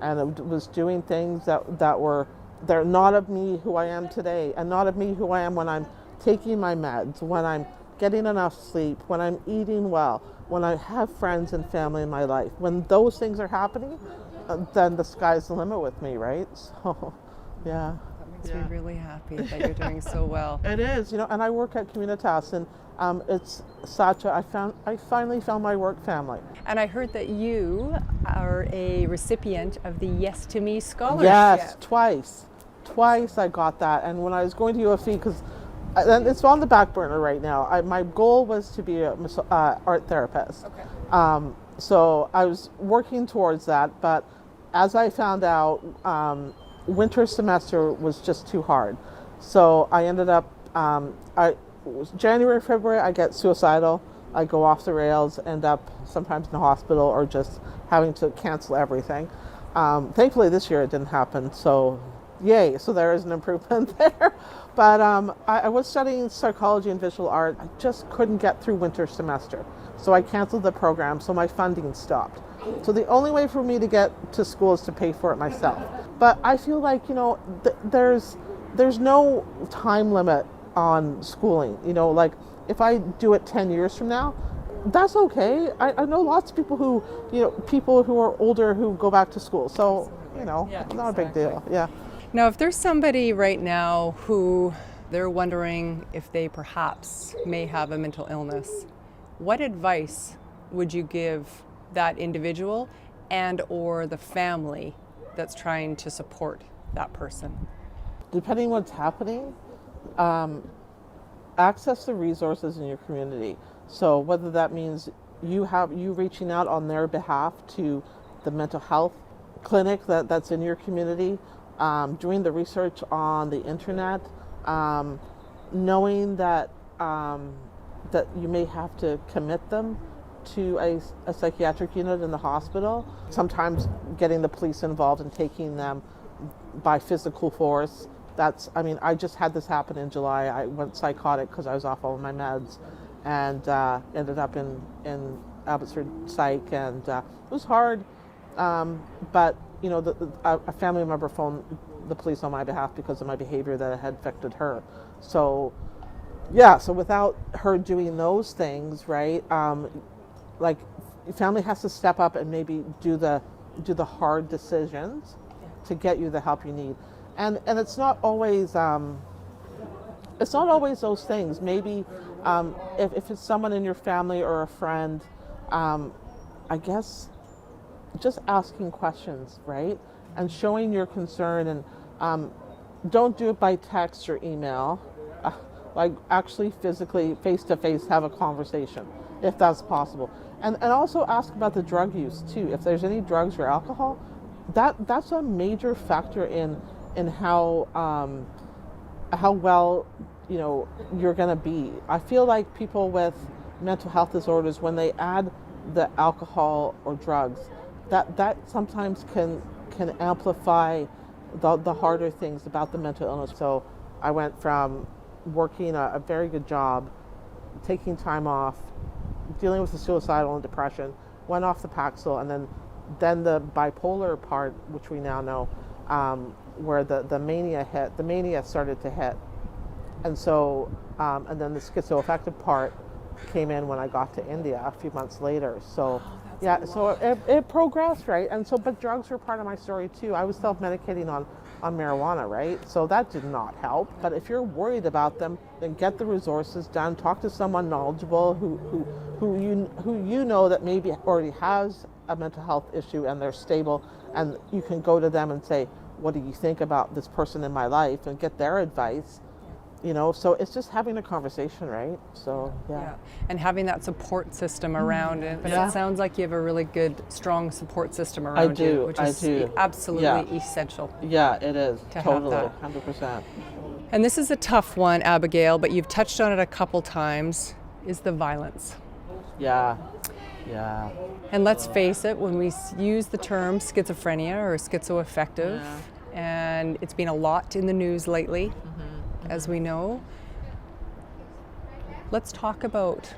S5: and I was doing things they're not of me who I am today, and not of me who I am when I'm taking my meds, when I'm getting enough sleep, when I'm eating well, when I have friends and family in my life. When those things are happening, then the sky's the limit with me, right? So, yeah.
S3: Makes me really happy that you're doing so well.
S5: It is, you know, and I work at Communitas, and it's such I finally found my work family.
S3: And I heard that you are a recipient of the Yes to Me scholarship.
S5: Yes, twice I got that, and when I was going to UFE, because it's on the back burner right now. My goal was to be a art therapist.
S3: Okay.
S5: So I was working towards that, but as I found out, winter semester was just too hard. So I ended up, January, February, I get suicidal. I go off the rails, end up sometimes in the hospital or just having to cancel everything. Thankfully this year it didn't happen, so yay, so there is an improvement there. But I was studying psychology and visual art. I just couldn't get through winter semester. So I canceled the program, so my funding stopped. So the only way for me to get to school is to pay for it myself. But I feel like, you know, there's there's no time limit on schooling. You know, like if I do it 10 years from now, that's okay. I know lots of people who, you know, people who are older who go back to school. So, you know, not a big deal. Yeah.
S3: Now, if there's somebody right now who they're wondering if they perhaps may have a mental illness, what advice would you give that individual and or the family that's trying to support that person?
S5: Depending what's happening, access the resources in your community. So whether that means you reaching out on their behalf to the mental health clinic that's in your community, doing the research on the internet, knowing that that you may have to commit them to a psychiatric unit in the hospital. Sometimes getting the police involved and taking them by physical force. I just had this happen in July. I went psychotic because I was off all of my meds and ended up in Abbotsford Psych, and it was hard. But, you know, a family member phoned the police on my behalf because of my behavior that had affected her. So, yeah, so without her doing those things, right, like family has to step up and maybe do the hard decisions to get you the help you need. And it's not always those things. Maybe if it's someone in your family or a friend, I guess just asking questions, right? And showing your concern, and don't do it by text or email. Like actually physically, face-to-face, have a conversation, if that's possible. And also ask about the drug use too. If there's any drugs or alcohol, that's a major factor in how well, you know, you're gonna be. I feel like people with mental health disorders, when they add the alcohol or drugs, that sometimes can amplify the harder things about the mental illness. So I went from working a very good job, taking time off, dealing with the suicidal and depression, went off the Paxil, and then the bipolar part, which we now know, where the mania started to hit. And so, and then the schizoaffective part came in when I got to India a few months later. So, yeah, so it progressed, right? And so, but drugs were part of my story too. I was self-medicating on marijuana, right? So that did not help. But if you're worried about them, then get the resources done. Talk to someone knowledgeable who you know that maybe already has a mental health issue and they're stable, and you can go to them and say, what do you think about this person in my life, and get their advice. You know, so it's just having a conversation, right? So, yeah.
S3: And having that support system around it. But
S5: Yeah.
S3: it sounds like you have a really good, strong support system around you, which is absolutely essential.
S5: Yeah, it is.
S3: To have
S5: Totally,
S3: that.
S5: 100%.
S3: And this is a tough one, Abigail, but you've touched on it a couple times, is the violence.
S5: Yeah.
S3: And let's face it, when we use the term schizophrenia or schizoaffective, and it's been a lot in the news lately, as we know. Let's talk about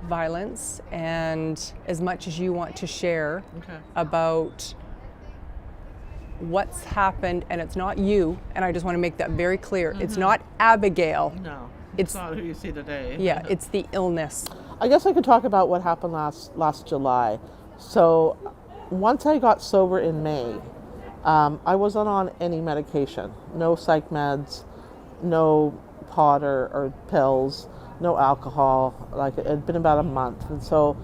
S3: violence, and as much as you want to share about what's happened, and it's not you, and I just want to make that very clear. It's not Abigail.
S5: No, it's not who you see today.
S3: Yeah, it's the illness.
S5: I guess I could talk about what happened last July. So once I got sober in May, I wasn't on any medication, no psych meds, no pot or pills, no alcohol. Like it had been about a month. And so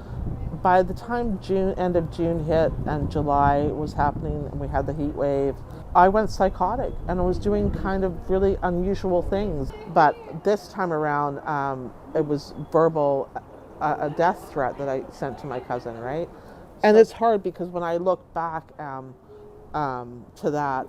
S5: by the time end of June hit and July was happening and we had the heat wave, I went psychotic and I was doing kind of really unusual things. But this time around, it was verbal, a death threat that I sent to my cousin, right? And it's hard because when I look back to that,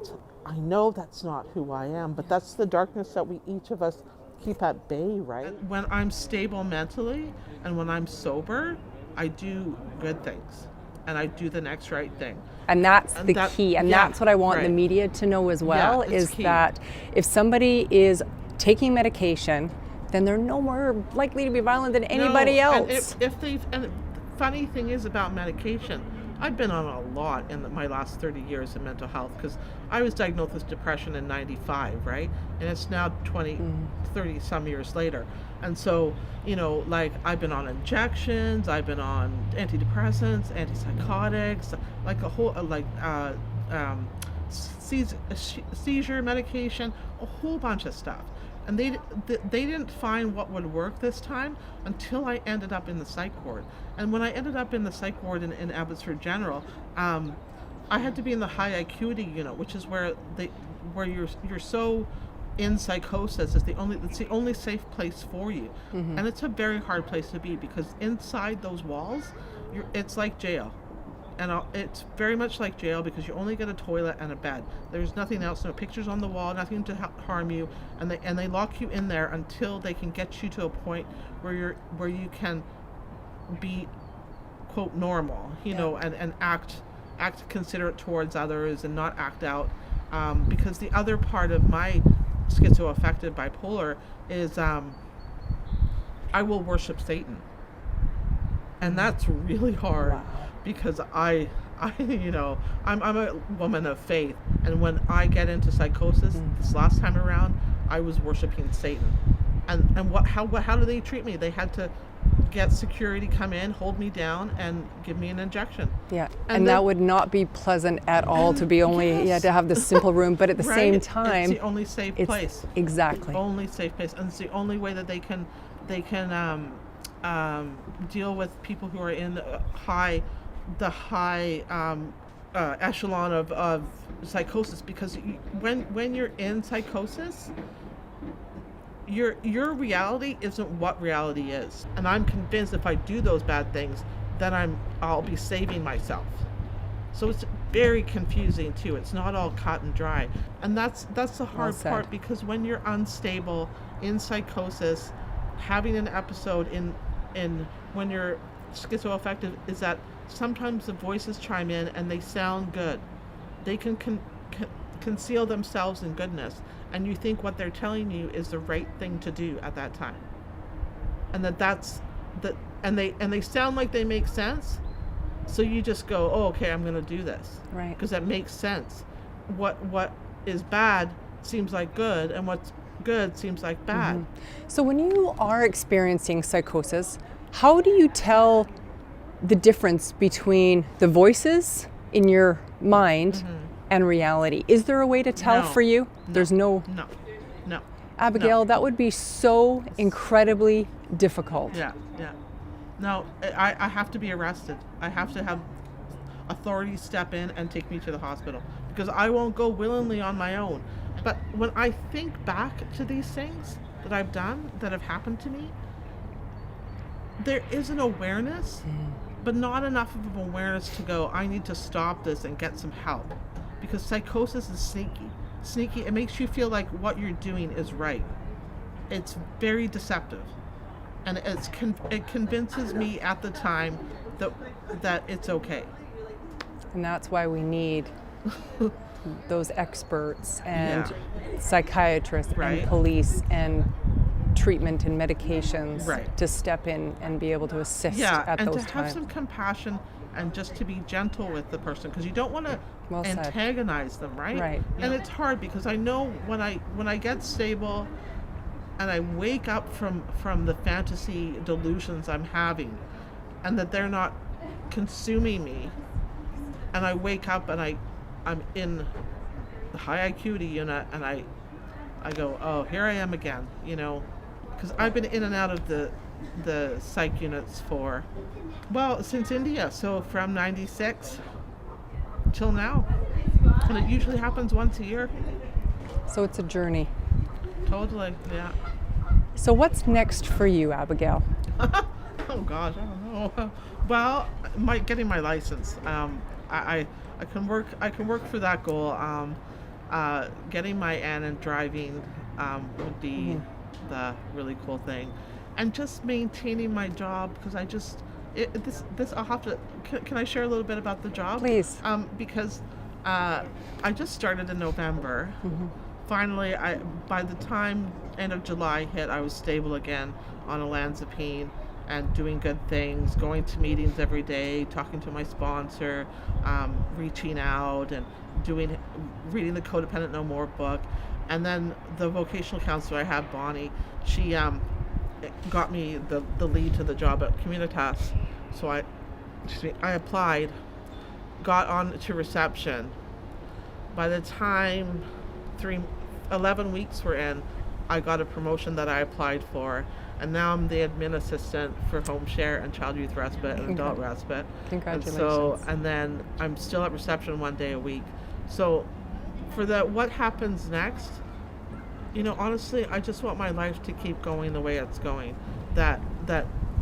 S5: I know that's not who I am, but that's the darkness that we each of us keep at bay, right? When I'm stable mentally and when I'm sober, I do good things and I do the next right thing.
S3: And that's the key. And that's what I want the media to know as well, is that if somebody is taking medication, then they're no more likely to be violent than anybody else.
S5: And and the funny thing is about medication, I've been on a lot in my last 30 years in mental health, because I was diagnosed with depression in 95, right? And it's now 30 some years later. And so, you know, like, I've been on injections, I've been on antidepressants, antipsychotics, like a whole, seizure medication, a whole bunch of stuff. And they didn't find what would work this time until I ended up in the psych ward. And when I ended up in the psych ward in Abbotsford General, I had to be in the high acuity unit, which is where you're so in psychosis. It's the only safe place for you. And it's a very hard place to be, because inside those walls, it's like jail. And it's very much like jail, because you only get a toilet and a bed. There's nothing else, no pictures on the wall, nothing to harm you, and they lock you in there until they can get you to a point where you can be, quote, normal, you know, and act considerate towards others and not act out. Because the other part of my schizoaffective bipolar is I will worship Satan, and that's really hard.
S3: Wow.
S5: Because I you know, I'm a woman of faith, and when I get into psychosis, this last time around, I was worshiping Satan. And how do they treat me? They had to get security come in, hold me down, and give me an injection.
S3: Yeah, and that would not be pleasant at all, to be only, you had to have this simple room, but at the same time,
S5: it's the only safe place.
S3: Exactly.
S5: Only safe place, and it's the only way that they can deal with people who are in the high echelon of psychosis, because when you're in psychosis, your reality isn't what reality is. And I'm convinced if I do those bad things, then I'll be saving myself. So it's very confusing too. It's not all cut and dry. And that's the hard part, because when you're unstable in psychosis, having an episode in when you're schizoaffective, is that sometimes the voices chime in and they sound good. They can conceal themselves in goodness, and you think what they're telling you is the right thing to do at that time, and and they sound like they make sense. So you just go, oh, okay, I'm going to do this,
S3: right?
S5: Because that makes sense. What is bad seems like good, and what's good seems like bad.
S3: So when you are experiencing psychosis, how do you tell the difference between the voices in your mind and reality? Is there a way to tell for you? There's no. Abigail, that would be so incredibly difficult.
S5: Yeah. No, I have to be arrested. I have to have authorities step in and take me to the hospital, because I won't go willingly on my own. But when I think back to these things that I've done, that have happened to me, there is an awareness, but not enough of an awareness to go, I need to stop this and get some help. Because psychosis is sneaky. It makes you feel like what you're doing is right. It's very deceptive. And it convinces me at the time that it's okay.
S3: And that's why we need those experts and psychiatrists and police and treatment and medications to step in and be able to assist at those times.
S5: And to have some compassion, and just to be gentle with the person, because you don't want to antagonize them, right?
S3: Right.
S5: And it's hard, because I know when I get stable and I wake up from the fantasy delusions I'm having, and that they're not consuming me, and I wake up and I'm in the high acuity unit, and I go, oh, here I am again, you know, because I've been in and out of the psych units since India, so from 96 till now, and it usually happens once a year.
S3: So it's a journey.
S5: Totally, yeah.
S3: So what's next for you, Abigail?
S5: Oh gosh, I don't know. Well, getting my license. I can work for that goal. Getting my N and driving would be the really cool thing, and just maintaining my job, because this I'll have to. Can I share a little bit about the job?
S3: Please.
S5: Because I just started in November. Finally, by the time end of July hit, I was stable again on olanzapine, and doing good things, going to meetings every day, talking to my sponsor, reaching out and reading the Codependent No More book. And then the vocational counselor I have, Bonnie, she got me the lead to the job at Communitas. So I applied, got on to reception. By the time 11 weeks were in, I got a promotion that I applied for, and now I'm the admin assistant for home share and child youth respite and adult respite.
S3: Congratulations.
S5: And then I'm still at reception 1 day a week. So for what happens next, honestly, I just want my life to keep going the way it's going. That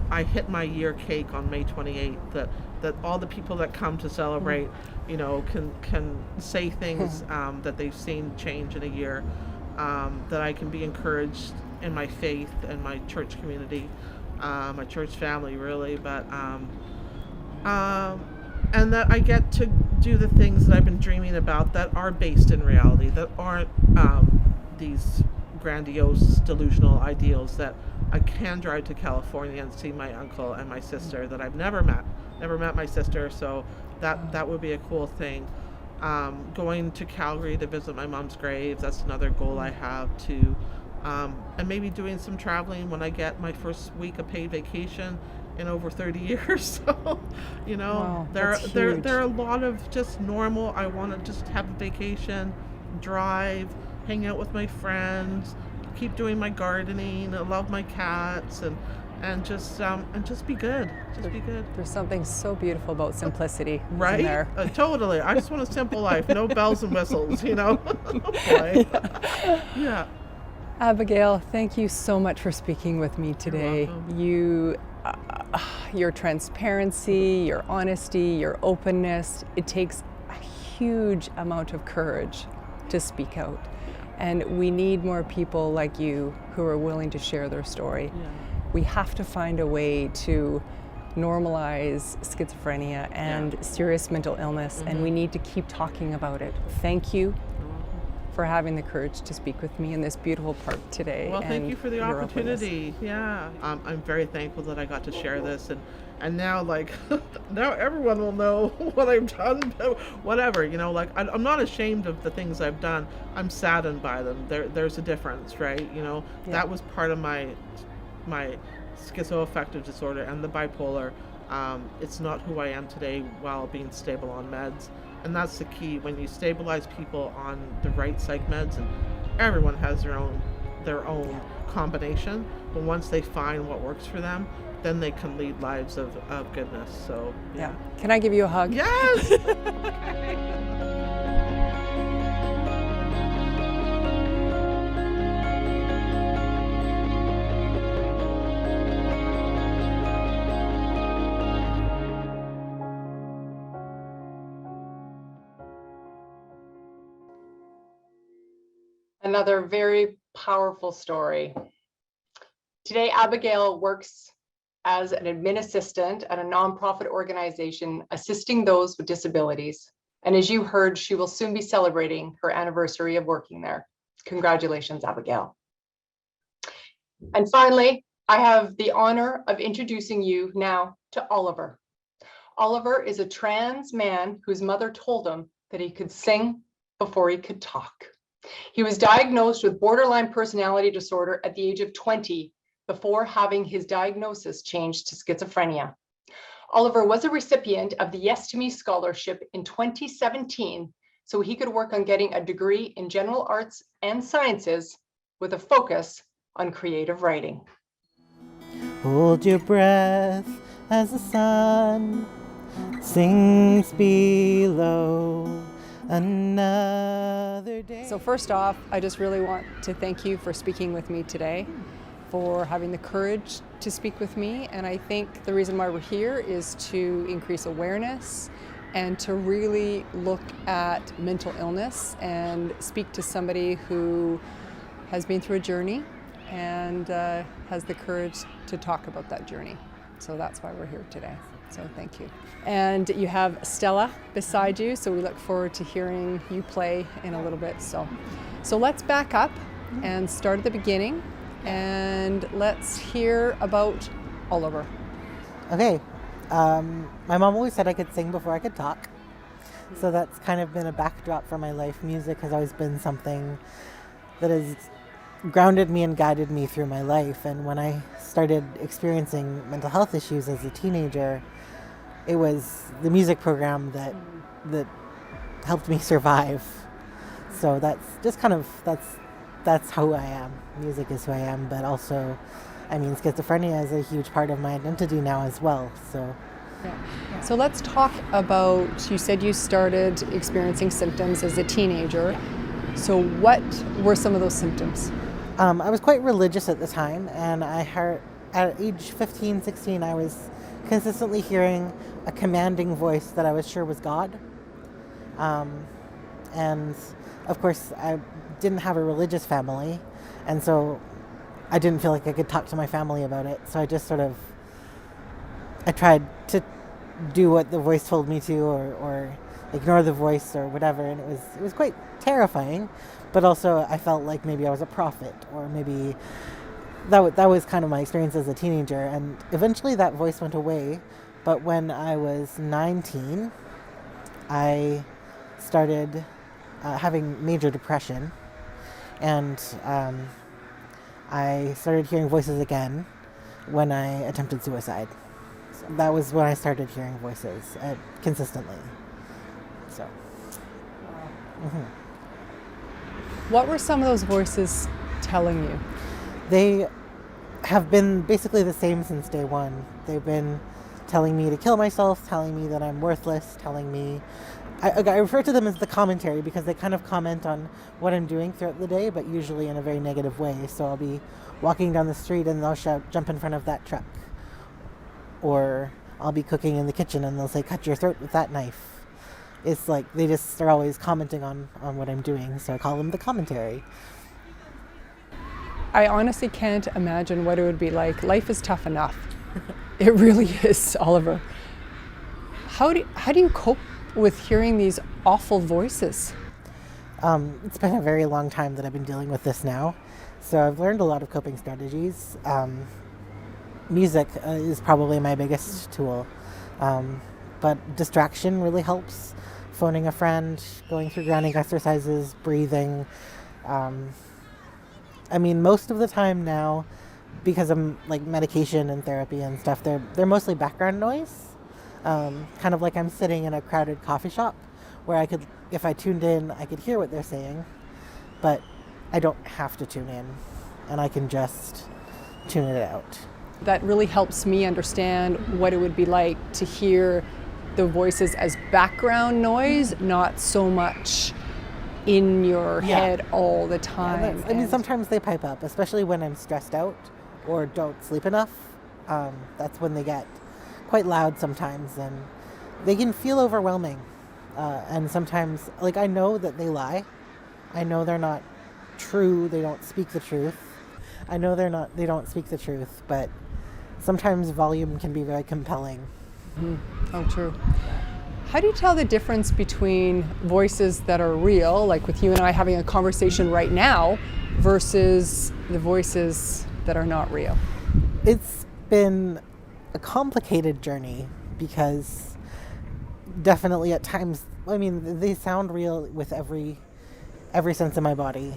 S5: I hit my year cake on May 28th. That all the people that come to celebrate, can say things that they've seen change in a year. That I can be encouraged in my faith and my church community, my church family, really. But and that I get to do the things that I've been dreaming about that are based in reality, that aren't these grandiose delusional ideals, that I can drive to California and see my uncle and my sister that I've never met my sister, so that would be a cool thing. Going to Calgary to visit my mom's grave, that's another goal I have too. And maybe doing some traveling when I get my first week of paid vacation in over 30 years. So,
S3: Wow,
S5: there
S3: that's
S5: are
S3: huge.
S5: a lot of just normal, I want to just have a vacation, drive, hang out with my friends, keep doing my gardening, I love my cats, and just be good. Just be good.
S3: There's something so beautiful about simplicity, isn't
S5: Right?
S3: there?
S5: Totally. I just want a simple life. No bells and whistles, Boy. Yeah.
S3: Abigail, thank you so much for speaking with me today.
S5: welcome.
S3: Your transparency, your honesty, your openness, it takes a huge amount of courage to speak out. And we need more people like you who are willing to share their story.
S5: Yeah.
S3: We have to find a way to normalize schizophrenia and serious mental illness, and we need to keep talking about it. Thank you for having the courage to speak with me in this beautiful park today.
S5: Well, thank
S3: and
S5: you for the
S3: your openness.
S5: opportunity. Yeah. I'm very thankful that I got to share this, and now, now everyone will know what I've done, whatever, I'm not ashamed of the things I've done. I'm saddened by them. There's a difference, right? That was part of my schizoaffective disorder and the bipolar. It's not who I am today while being stable on meds. And that's the key. When you stabilize people on the right psych meds, and everyone has their own combination, but once they find what works for them, then they can lead lives of goodness. So
S3: Yeah. Can I give you a hug?
S5: Yes.
S1: Another very powerful story. Today, Abigail works as an admin assistant at a nonprofit organization assisting those with disabilities. And as you heard, she will soon be celebrating her anniversary of working there. Congratulations, Abigail. And finally, I have the honor of introducing you now to Oliver. Oliver is a trans man whose mother told him that he could sing before he could talk. He was diagnosed with borderline personality disorder at the age of 20 before having his diagnosis changed to schizophrenia. Oliver was a recipient of the Yes to Me scholarship in 2017, so he could work on getting a degree in general arts and sciences with a focus on creative writing.
S6: Hold your breath as the sun sinks below another day.
S3: So first off, I just really want to thank you for speaking with me today, for having the courage to speak with me. And I think the reason why we're here is to increase awareness and to really look at mental illness and speak to somebody who has been through a journey and has the courage to talk about that journey. So that's why we're here today. So thank you. And you have Stella beside you, so we look forward to hearing you play in a little bit. So let's back up and start at the beginning, and let's hear about Oliver?
S6: Okay. My mom always said I could sing before I could talk. So that's kind of been a backdrop for my life. Music has always been something that has grounded me and guided me through my life. And when I started experiencing mental health issues as a teenager, it was the music program that helped me survive. So that's just kind of, that's who I am. Music is who I am, but also, I mean, schizophrenia is a huge part of my identity now as well. So.
S3: So let's talk about, you said you started experiencing symptoms as a teenager. So what were some of those symptoms?
S6: I was quite religious at the time, and I heard, at age 15, 16, I was consistently hearing a commanding voice that I was sure was God. And of course, I didn't have a religious family, and so I didn't feel like I could talk to my family about it. So I just I tried to do what the voice told me to, or ignore the voice or whatever, and it was quite terrifying. But also, I felt like maybe I was a prophet, or maybe that was kind of my experience as a teenager. And eventually, that voice went away. But when I was 19, I started having major depression, and I started hearing voices again when I attempted suicide. So that was when I started hearing voices consistently. So.
S3: What were some of those voices telling you?
S6: They have been basically the same since day one. They've been telling me to kill myself, telling me that I'm worthless, telling me... I refer to them as the commentary because they kind of comment on what I'm doing throughout the day, but usually in a very negative way. So I'll be walking down the street and they'll shout, "Jump in front of that truck." Or I'll be cooking in the kitchen and they'll say, "Cut your throat with that knife." It's like they just are always commenting on what I'm doing, so I call them the commentary.
S3: I honestly can't imagine what it would be like. Life is tough enough. It really is, Oliver. How do you cope with hearing these awful voices?
S6: It's been a very long time that I've been dealing with this now, so I've learned a lot of coping strategies. Music is probably my biggest tool, but distraction really helps. Phoning a friend, going through grounding exercises, breathing. I mean, most of the time now, because I'm like medication and therapy and stuff, they're mostly background noise. Kind of like I'm sitting in a crowded coffee shop where I could, if I tuned in, I could hear what they're saying, but I don't have to tune in, and I can just tune it out.
S3: That really helps me understand what it would be like to hear the voices as background noise, not so much in your head all the time.
S6: Yeah, I mean, sometimes they pipe up, especially when I'm stressed out or don't sleep enough. That's when they get quite loud sometimes, and they can feel overwhelming. And sometimes, like, I know that they lie. I know they're not true. They don't speak the truth. I know they don't speak the truth, but sometimes volume can be very compelling.
S3: Mm-hmm. Oh, true. How do you tell the difference between voices that are real, like with you and I having a conversation right now, versus the voices that are not real?
S6: It's been a complicated journey because definitely at times, I mean, they sound real with every sense of my body.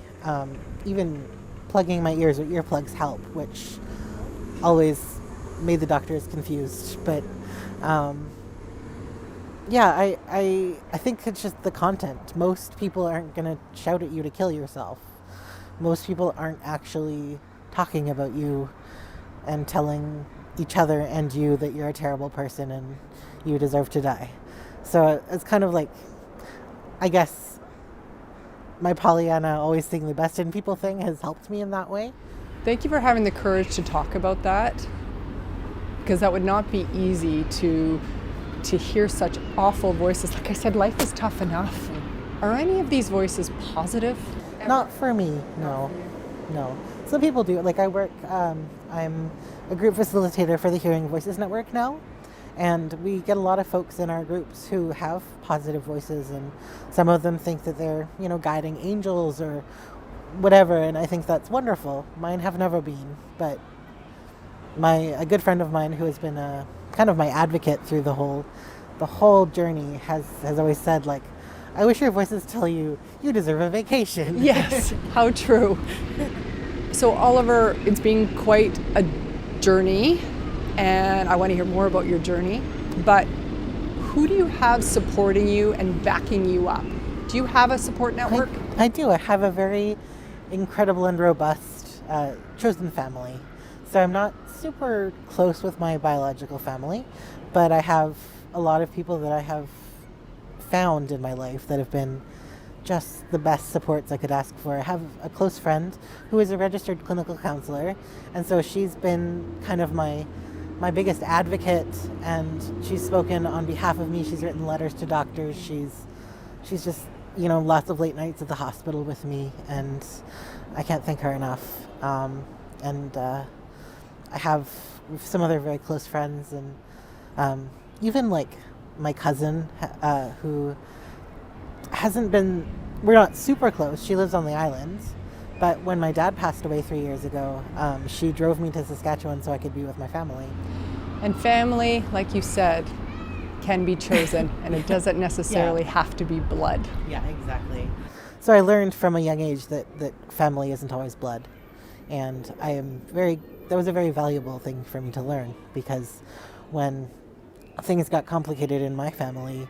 S6: Even plugging my ears with earplugs help, which always made the doctors confused. But yeah, I think it's just the content. Most people aren't going to shout at you to kill yourself. Most people aren't actually talking about you and telling each other and you that you're a terrible person and you deserve to die. So it's kind of like, I guess, my Pollyanna always seeing the best in people thing has helped me in that way.
S3: Thank you for having the courage to talk about that, because that would not be easy to hear such awful voices. Like I said, life is tough enough. Are any of these voices positive?
S6: Not for me, no. Some people do. Like I work, I'm a group facilitator for the Hearing Voices Network now, and we get a lot of folks in our groups who have positive voices, and some of them think that they're, guiding angels or whatever, and I think that's wonderful. Mine have never been, but a good friend of mine who has been kind of my advocate through the whole journey has always said, like, I wish your voices tell you you deserve a vacation.
S3: Yes, how true. So Oliver, it's been quite a journey, and I want to hear more about your journey, but who do you have supporting you and backing you up? Do you have a support network?
S6: I do. I have a very incredible and robust chosen family. So I'm not super close with my biological family, but I have a lot of people that I have found in my life that have been just the best supports I could ask for. I have a close friend who is a registered clinical counselor, and so she's been kind of my biggest advocate, and she's spoken on behalf of me. She's written letters to doctors. She's just, lots of late nights at the hospital with me, and I can't thank her enough. I have some other very close friends, and even like my cousin who hasn't been, we're not super close. She lives on the island, but when my dad passed away 3 years ago, she drove me to Saskatchewan so I could be with my family.
S3: And family, like you said, can be chosen, and it doesn't necessarily have to be blood.
S6: Yeah, exactly. So I learned from a young age that family isn't always blood, and that was a very valuable thing for me to learn, because when things got complicated in my family,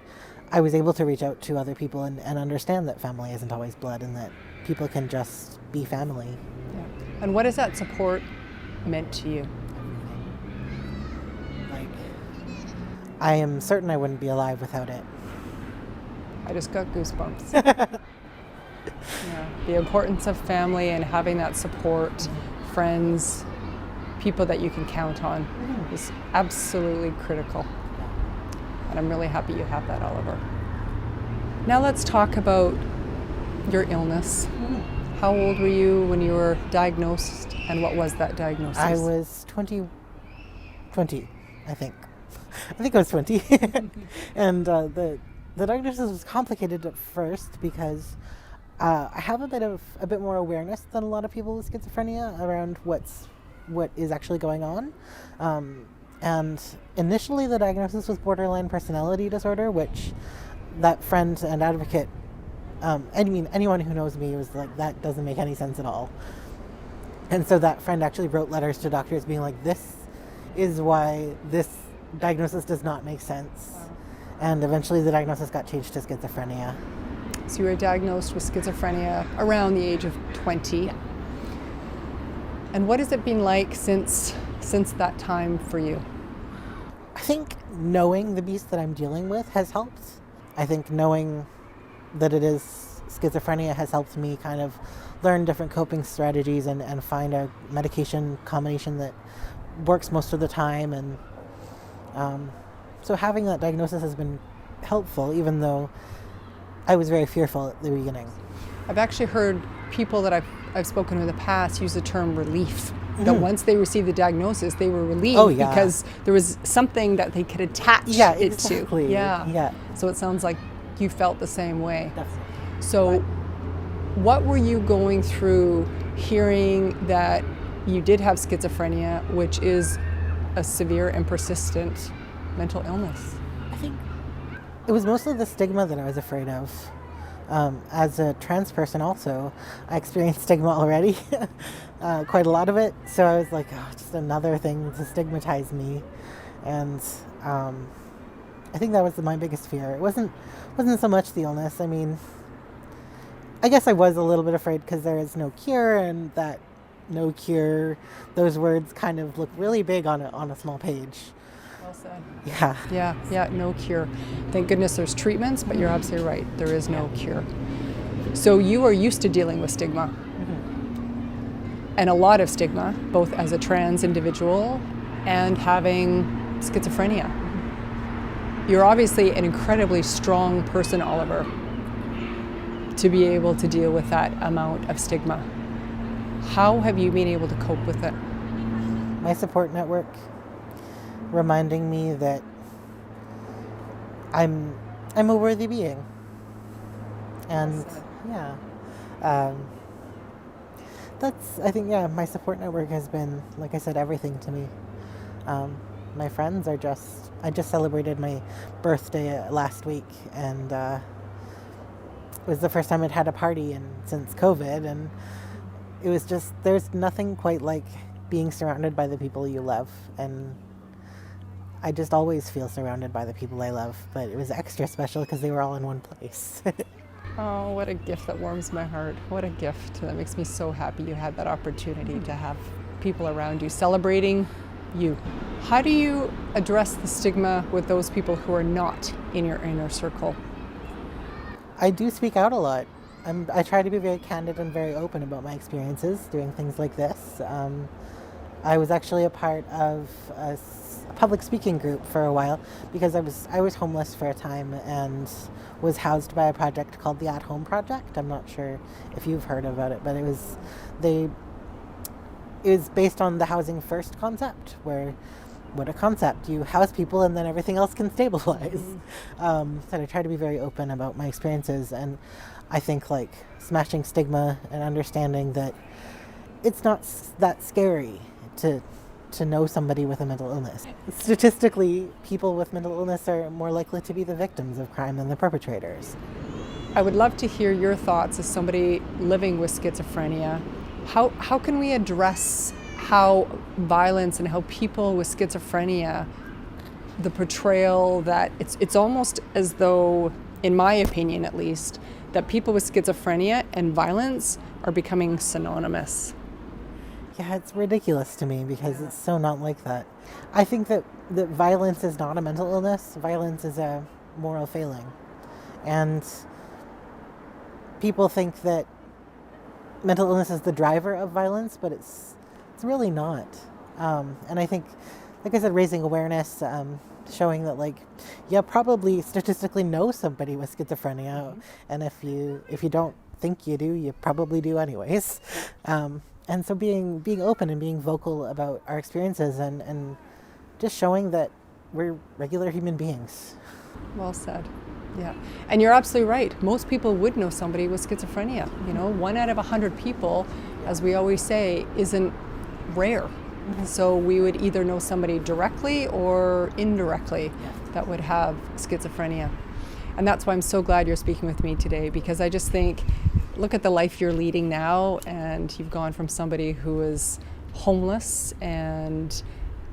S6: I was able to reach out to other people and understand that family isn't always blood, and that people can just be family.
S3: Yeah. And what has that support meant to you?
S6: Like, I am certain I wouldn't be alive without it.
S3: I just got goosebumps. Yeah. The importance of family and having that support, friends, people that you can count on is absolutely critical. And I'm really happy you have that, Oliver. Now let's talk about your illness. How old were you when you were diagnosed, and what was that diagnosis?
S6: I was 20, I think. I think I was 20. And the diagnosis was complicated at first because I have a bit more awareness than a lot of people with schizophrenia around what is actually going on. And initially the diagnosis was borderline personality disorder, which that friend and advocate, anyone who knows me was like, that doesn't make any sense at all. And so that friend actually wrote letters to doctors being like, this is why this diagnosis does not make sense. Wow. And eventually the diagnosis got changed to schizophrenia.
S3: So you were diagnosed with schizophrenia around the age of 20.
S6: Yeah.
S3: And what has it been like since that time for you?
S6: I think knowing the beast that I'm dealing with has helped. I think knowing that it is schizophrenia has helped me kind of learn different coping strategies and find a medication combination that works most of the time. And so having that diagnosis has been helpful, even though I was very fearful at the beginning.
S3: I've actually heard people that I've spoken to in the past use the term relief. That once they received the diagnosis, they were relieved because there was something that they could attach it to. Yeah. So it sounds like you felt the same way.
S6: Definitely.
S3: So what were you going through hearing that you did have schizophrenia, which is a severe and persistent mental illness?
S6: I think it was mostly the stigma that I was afraid of. As a trans person also, I experienced stigma already, quite a lot of it. So I was like, just another thing to stigmatize me. And I think that was my biggest fear. It wasn't so much the illness. I mean, I guess I was a little bit afraid because there is no cure, and that no cure, those words kind of look really big on a small page.
S3: Well said.
S6: Yeah,
S3: no cure. Thank goodness there's treatments, but you're absolutely right. There is no cure. So you are used to dealing with stigma, and a lot of stigma, both as a trans individual and having schizophrenia. You're obviously an incredibly strong person, Oliver, to be able to deal with that amount of stigma. How have you been able to cope with it?
S6: My support network, reminding me that I'm a worthy being, and
S3: Yes.
S6: I think my support network has been, like I said, everything to me. My friends are I just celebrated my birthday last week, and it was the first time I'd had a party since COVID, and it was just, there's nothing quite like being surrounded by the people you love, and I just always feel surrounded by the people I love, but it was extra special because they were all in one place.
S3: Oh, what a gift that warms my heart. What a gift. That makes me so happy you had that opportunity to have people around you celebrating you. How do you address the stigma with those people who are not in your inner circle?
S6: I do speak out a lot. I try to be very candid and very open about my experiences doing things like this. I was actually a part of a public speaking group for a while because I was homeless for a time and was housed by a project called the At Home Project. I'm not sure if you've heard about it, but it was based on the housing first concept, where what a concept, you house people and then everything else can stabilize. So I try to be very open about my experiences, and I think like smashing stigma and understanding that it's not that scary to know somebody with a mental illness. Statistically, people with mental illness are more likely to be the victims of crime than the perpetrators.
S3: I would love to hear your thoughts as somebody living with schizophrenia. How can we address how violence and how people with schizophrenia, the portrayal that it's almost as though, in my opinion at least, that people with schizophrenia and violence are becoming synonymous.
S6: Yeah, it's ridiculous to me because it's so not like that. I think that violence is not a mental illness. Violence is a moral failing. And people think that mental illness is the driver of violence, but it's really not. And I think, like I said, raising awareness, showing that you probably statistically know somebody with schizophrenia, and if you don't think you do, you probably do anyways. And so being open and being vocal about our experiences and just showing that we're regular human beings.
S3: Well said. Yeah. And you're absolutely right. Most people would know somebody with schizophrenia. 1 out of 100 people, as we always say, isn't rare. So we would either know somebody directly or indirectly that would have schizophrenia. And that's why I'm so glad you're speaking with me today, because I just think, look at the life you're leading now, and you've gone from somebody who is homeless, and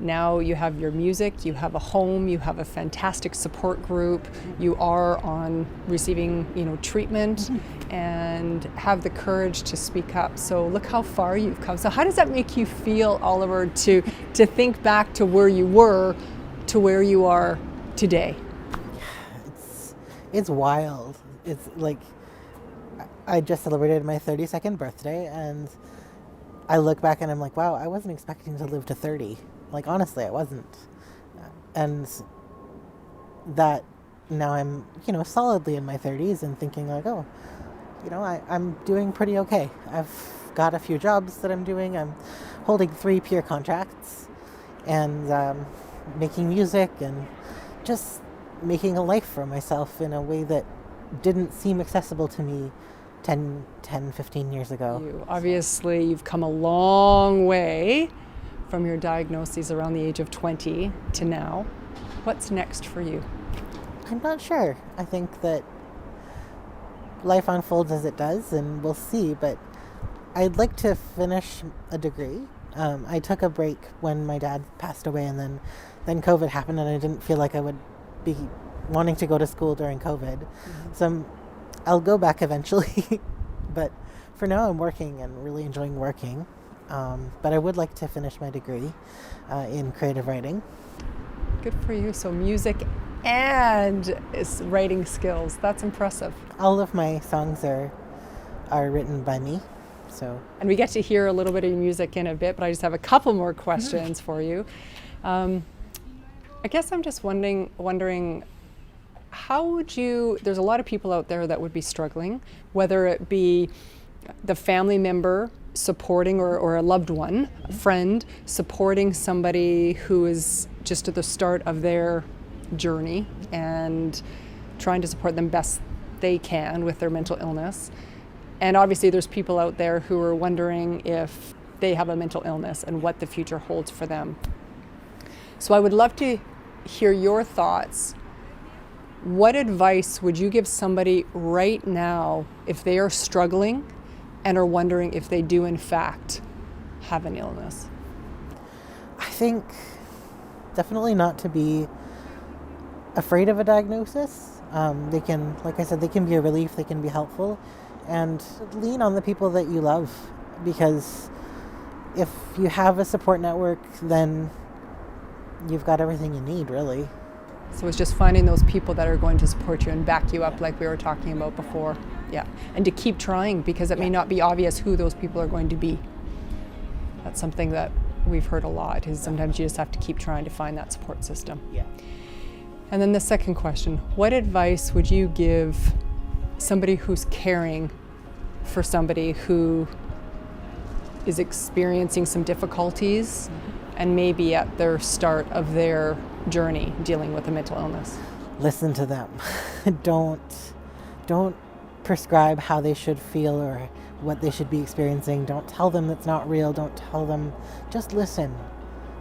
S3: now you have your music, you have a home, you have a fantastic support group, you are on receiving, treatment, and have the courage to speak up. So look how far you've come. So how does that make you feel, Oliver, to think back to where you were to where you are today?
S6: It's wild. It's like, I just celebrated my 32nd birthday, and I look back and I'm like, wow, I wasn't expecting to live to 30. Like, honestly, I wasn't. And that now I'm, solidly in my 30s and thinking like, oh, I'm doing pretty okay. I've got a few jobs that I'm doing. I'm holding 3 peer contracts and making music and just making a life for myself in a way that didn't seem accessible to me 10, 15 years ago.
S3: Obviously, you've come a long way from your diagnoses around the age of 20 to now. What's next for you?
S6: I'm not sure. I think that life unfolds as it does, and we'll see, but I'd like to finish a degree. I took a break when my dad passed away, and then COVID happened, and I didn't feel like I would be wanting to go to school during COVID. So I'll go back eventually, but for now I'm working and really enjoying working. But I would like to finish my degree in creative writing.
S3: Good for you. So music and writing skills. That's impressive.
S6: All of my songs are written by me. So.
S3: And we get to hear a little bit of your music in a bit, but I just have a couple more questions for you. I guess I'm just wondering how would you, there's a lot of people out there that would be struggling, whether it be the family member supporting or a loved one, a friend, supporting somebody who is just at the start of their journey and trying to support them best they can with their mental illness. And obviously there's people out there who are wondering if they have a mental illness and what the future holds for them. So I would love to hear your thoughts. What advice would you give somebody right now if they are struggling and are wondering if they do in fact have an illness?
S6: I think definitely not to be afraid of a diagnosis. They can, like I said, they can be a relief, they can be helpful, and lean on the people that you love, because if you have a support network, then you've got everything you need, really.
S3: So it's just finding those people that are going to support you and back you up, like we were talking about before. Yeah, and to keep trying, because it may not be obvious who those people are going to be. That's something that we've heard a lot, is sometimes you just have to keep trying to find that support system.
S6: Yeah.
S3: And then the second question, what advice would you give somebody who's caring for somebody who is experiencing some difficulties and maybe at their start of their journey dealing with a mental illness?
S6: Listen to them. Don't prescribe how they should feel or what they should be experiencing. Don't tell them it's not real. Don't tell them. Just listen,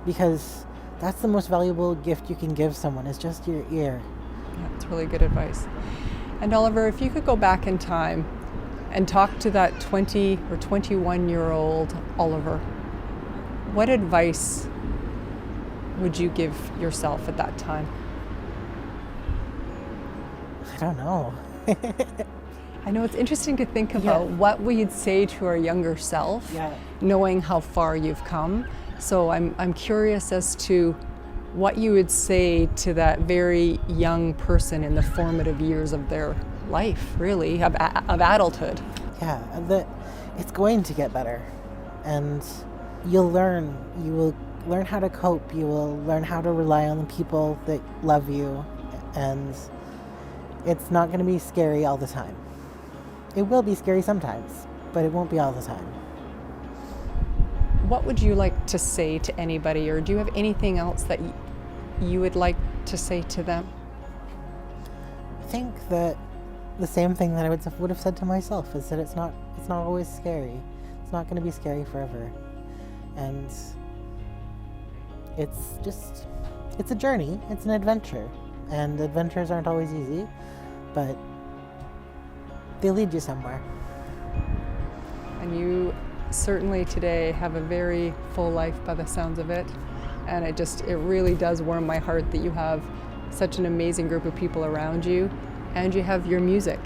S6: because that's the most valuable gift you can give someone, is just your ear.
S3: Yeah, it's really good advice. And Oliver, if you could go back in time and talk to that 20 or 21-year-old Oliver, what advice would you give yourself at that time?
S6: I don't know.
S3: I know it's interesting to think about what we'd say to our younger self, knowing how far you've come. So I'm curious as to what you would say to that very young person in the formative years of their life, really, of adulthood.
S6: Yeah, that it's going to get better, and you'll learn. You will learn how to cope. You will learn how to rely on the people that love you, and it's not going to be scary all the time. It will be scary sometimes, but it won't be all the time.
S3: What would you like to say to anybody, or do you have anything else that you would like to say to them?
S6: I think that the same thing that I would have said to myself is that it's not always scary. It's not going to be scary forever, and it's a journey. It's an adventure, and adventures aren't always easy, but they lead you somewhere.
S3: And you certainly today have a very full life by the sounds of it, and it really does warm my heart that you have such an amazing group of people around you, and you have your music,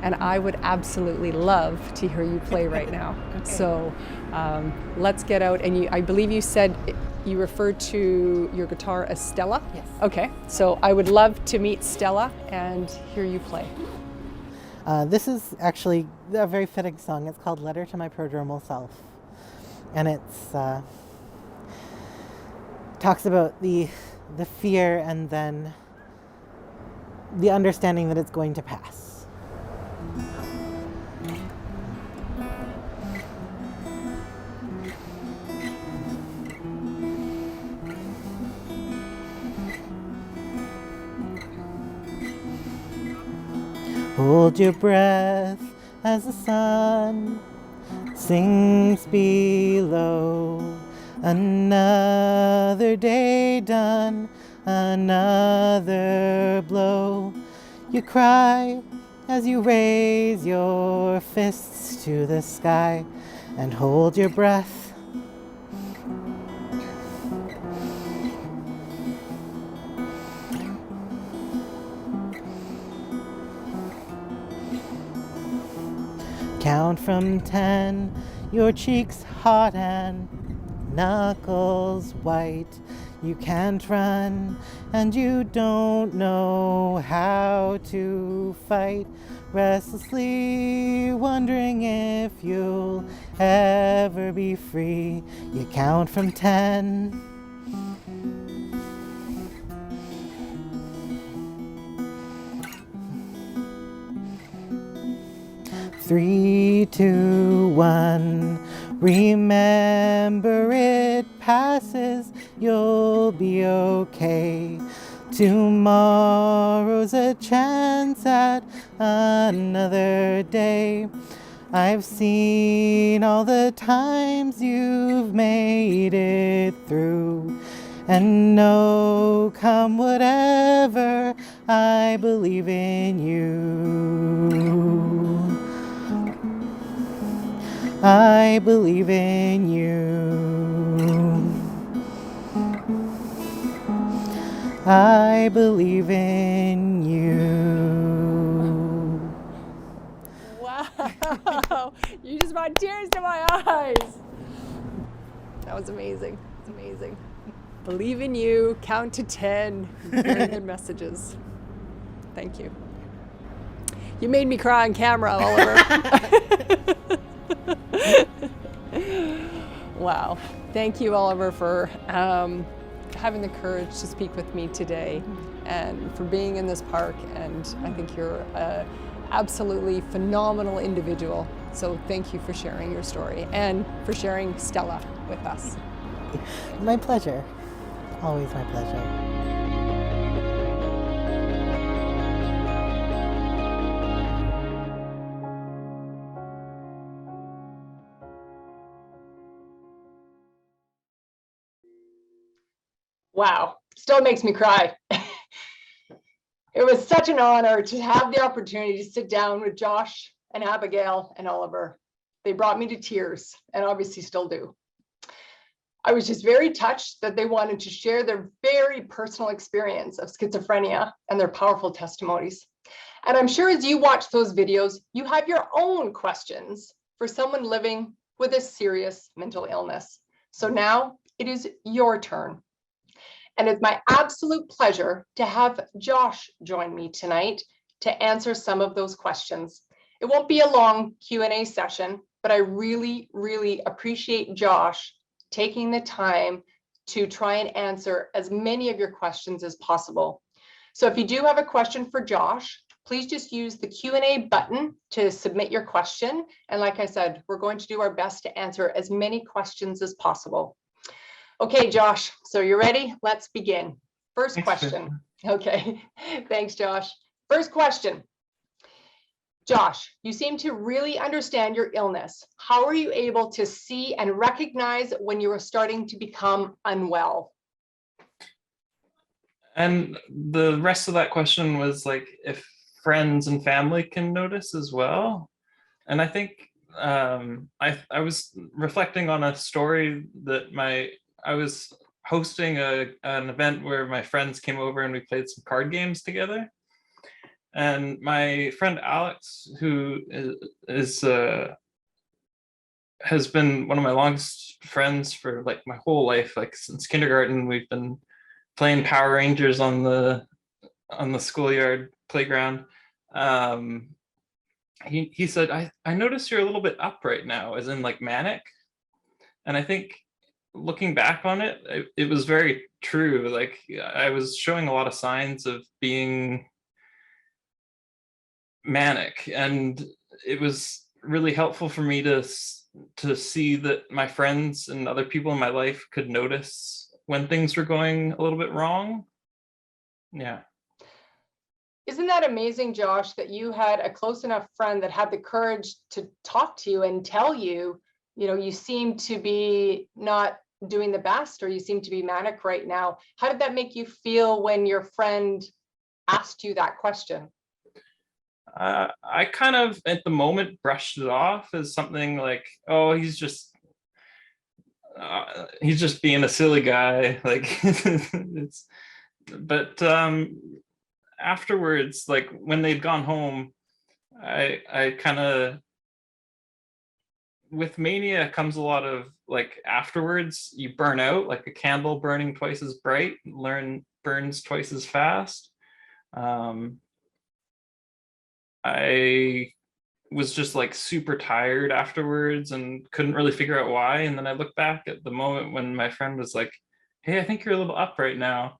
S3: and I would absolutely love to hear you play right now. Okay. So let's get out, and I believe you said you referred to your guitar as Stella?
S6: Yes.
S3: Okay, so I would love to meet Stella and hear you play.
S6: This is actually a very fitting song. It's called Letter to My Prodromal Self. And it's talks about the fear and then the understanding that it's going to pass. Hold your breath as the sun sinks below. Another day done, another blow. You cry as you raise your fists to the sky and hold your breath. Count from 10, your cheeks hot and knuckles white. You can't run and you don't know how to fight. Restlessly wondering if you'll ever be free. You count from 10. 3, 2, 1. Remember it passes, you'll be okay. Tomorrow's a chance at another day. I've seen all the times you've made it through, And no, come whatever, I believe in you. I believe in you. I believe in you.
S3: Wow, you just brought tears to my eyes. That was amazing. It's amazing. Believe in you, count to 10. Very good messages. Thank you. You made me cry on camera, Oliver. Wow. Thank you, Oliver, for having the courage to speak with me today and for being in this park. And I think you're an absolutely phenomenal individual. So thank you for sharing your story and for sharing Stella with us.
S6: My pleasure. Always my pleasure.
S1: Wow, still makes me cry. It was such an honor to have the opportunity to sit down with Josh and Abigail and Oliver. They brought me to tears and obviously still do. I was just very touched that they wanted to share their very personal experience of schizophrenia and their powerful testimonies. And I'm sure as you watch those videos, you have your own questions for someone living with a serious mental illness. So now it is your turn. And it's my absolute pleasure to have Josh join me tonight to answer some of those questions. It won't be a long Q&A session, but I really, really appreciate Josh taking the time to try and answer as many of your questions as possible. So if you do have a question for Josh, please just use the Q&A button to submit your question. And like I said, we're going to do our best to answer as many questions as possible. Okay, Josh, so you're ready? Let's begin. First question. Okay, thanks, Josh. First question. Josh, you seem to really understand your illness. How are you able to see and recognize when you are starting to become unwell?
S4: And the rest of that question was like if friends and family can notice as well. And I think I was reflecting on a story that I was hosting an event where my friends came over and we played some card games together. And my friend Alex, who has been one of my longest friends for like my whole life, like since kindergarten, we've been playing Power Rangers on the schoolyard playground. He said, I notice you're a little bit up right now, as in like manic. And I think looking back on it, it was very true. Like I was showing a lot of signs of being manic, and it was really helpful for me to see that my friends and other people in my life could notice when things were going a little bit wrong. Yeah.
S1: Isn't that amazing, Josh, that you had a close enough friend that had the courage to talk to you and tell you, you know, you seem to be not doing the best, or you seem to be manic right now. How did that make you feel when your friend asked you that question?
S4: I kind of at the moment brushed it off as something like, oh, he's just being a silly guy. Like but afterwards, like when they'd gone home, I kind of, with mania comes a lot of like afterwards you burn out, like a candle burning twice as bright burns twice as fast. I was just like super tired afterwards and couldn't really figure out why. And then I look back at the moment when my friend was like, hey, I think you're a little up right now.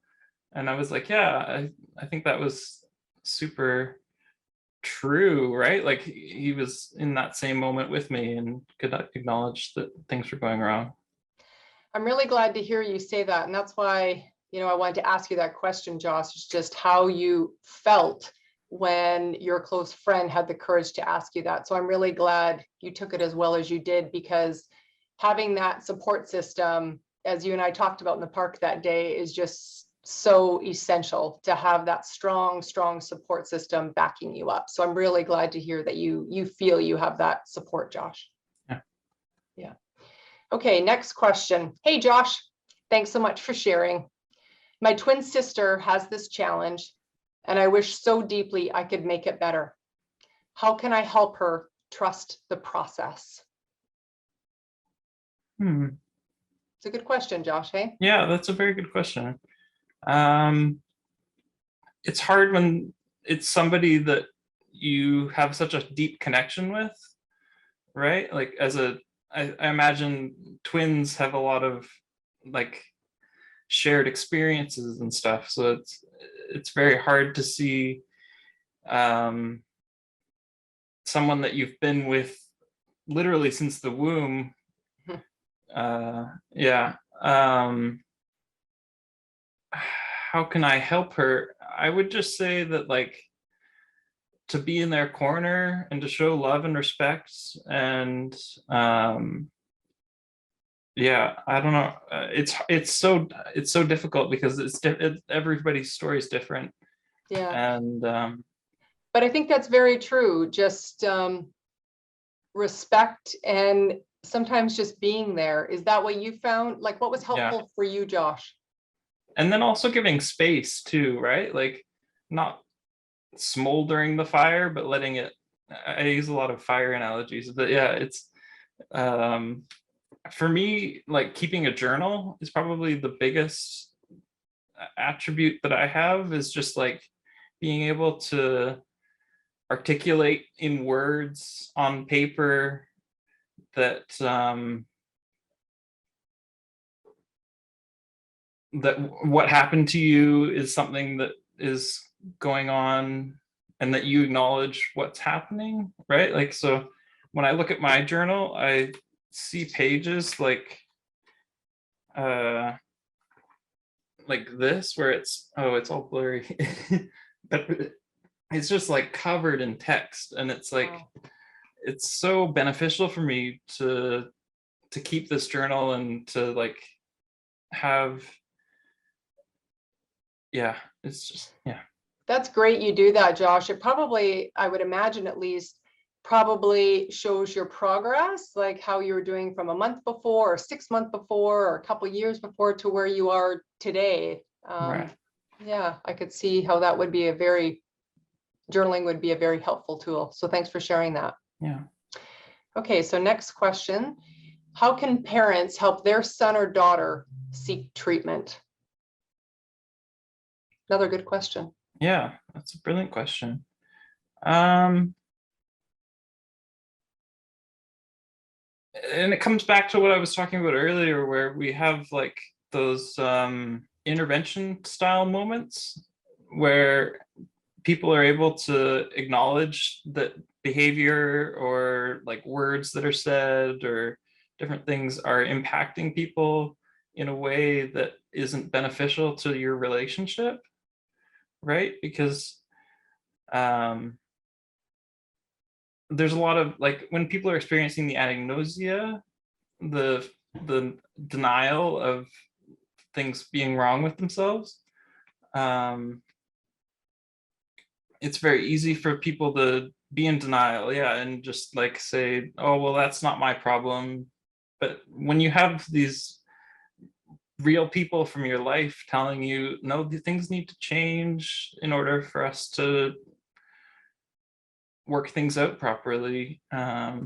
S4: And I was like, yeah, I think that was super true, right? Like he was in that same moment with me and could acknowledge that things were going wrong.
S1: I'm really glad to hear you say that. And that's why, you know, I wanted to ask you that question, Josh, is just how you felt when your close friend had the courage to ask you that. So I'm really glad you took it as well as you did, because having that support system as you and I talked about in the park that day, is just so essential to have that strong support system backing you up. So I'm really glad to hear that you feel you have that support, Josh. Yeah. Okay, next question. Hey, Josh, thanks so much for sharing. My twin sister has this challenge, and I wish so deeply I could make it better. How can I help her trust the process? It's a good question, Josh, hey?
S7: Yeah, that's a very good question. It's hard when it's somebody that you have such a deep connection with, right? Like I imagine twins have a lot of like shared experiences and stuff. So it's very hard to see someone that you've been with literally since the womb. Yeah. How can I help her? I would just say that, like, to be in their corner and to show love and respect, and yeah, I don't know. It's so difficult because everybody's story is different.
S1: Yeah.
S7: And
S1: but I think that's very true. Just respect and sometimes just being there. Is that what you found? Like, what was helpful for you, Josh?
S7: And then also giving space too, right? Like, not smoldering the fire, but letting it. I use a lot of fire analogies, but yeah, it's for me, like, keeping a journal is probably the biggest attribute that I have, is just like being able to articulate in words on paper that that what happened to you is something that is going on, and that you acknowledge what's happening, right? Like, so when I look at my journal, I see pages like this, where it's all blurry, but it's just like covered in text, and it's like, wow. It's so beneficial for me to keep this journal and to like have, yeah, it's just, yeah.
S1: That's great you do that, Josh. It probably, I would imagine at least, probably shows your progress, like how you were doing from a month before or 6 months before or a couple years before to where you are today.
S7: Right.
S1: Yeah, I could see how that would be journaling would be a very helpful tool. So thanks for sharing that.
S7: Yeah.
S1: Okay, so next question. How can parents help their son or daughter seek treatment? Another good question.
S7: Yeah, that's a brilliant question. And it comes back to what I was talking about earlier, where we have like those intervention style moments where people are able to acknowledge that behavior or like words that are said or different things are impacting people in a way that isn't beneficial to your relationship, right? Because there's a lot of, like, when people are experiencing the agnosia, the denial of things being wrong with themselves, it's very easy for people to be in denial, yeah, and just like say, oh, well, that's not my problem. But when you have these real people from your life telling you, no, the things need to change in order for us to work things out properly, I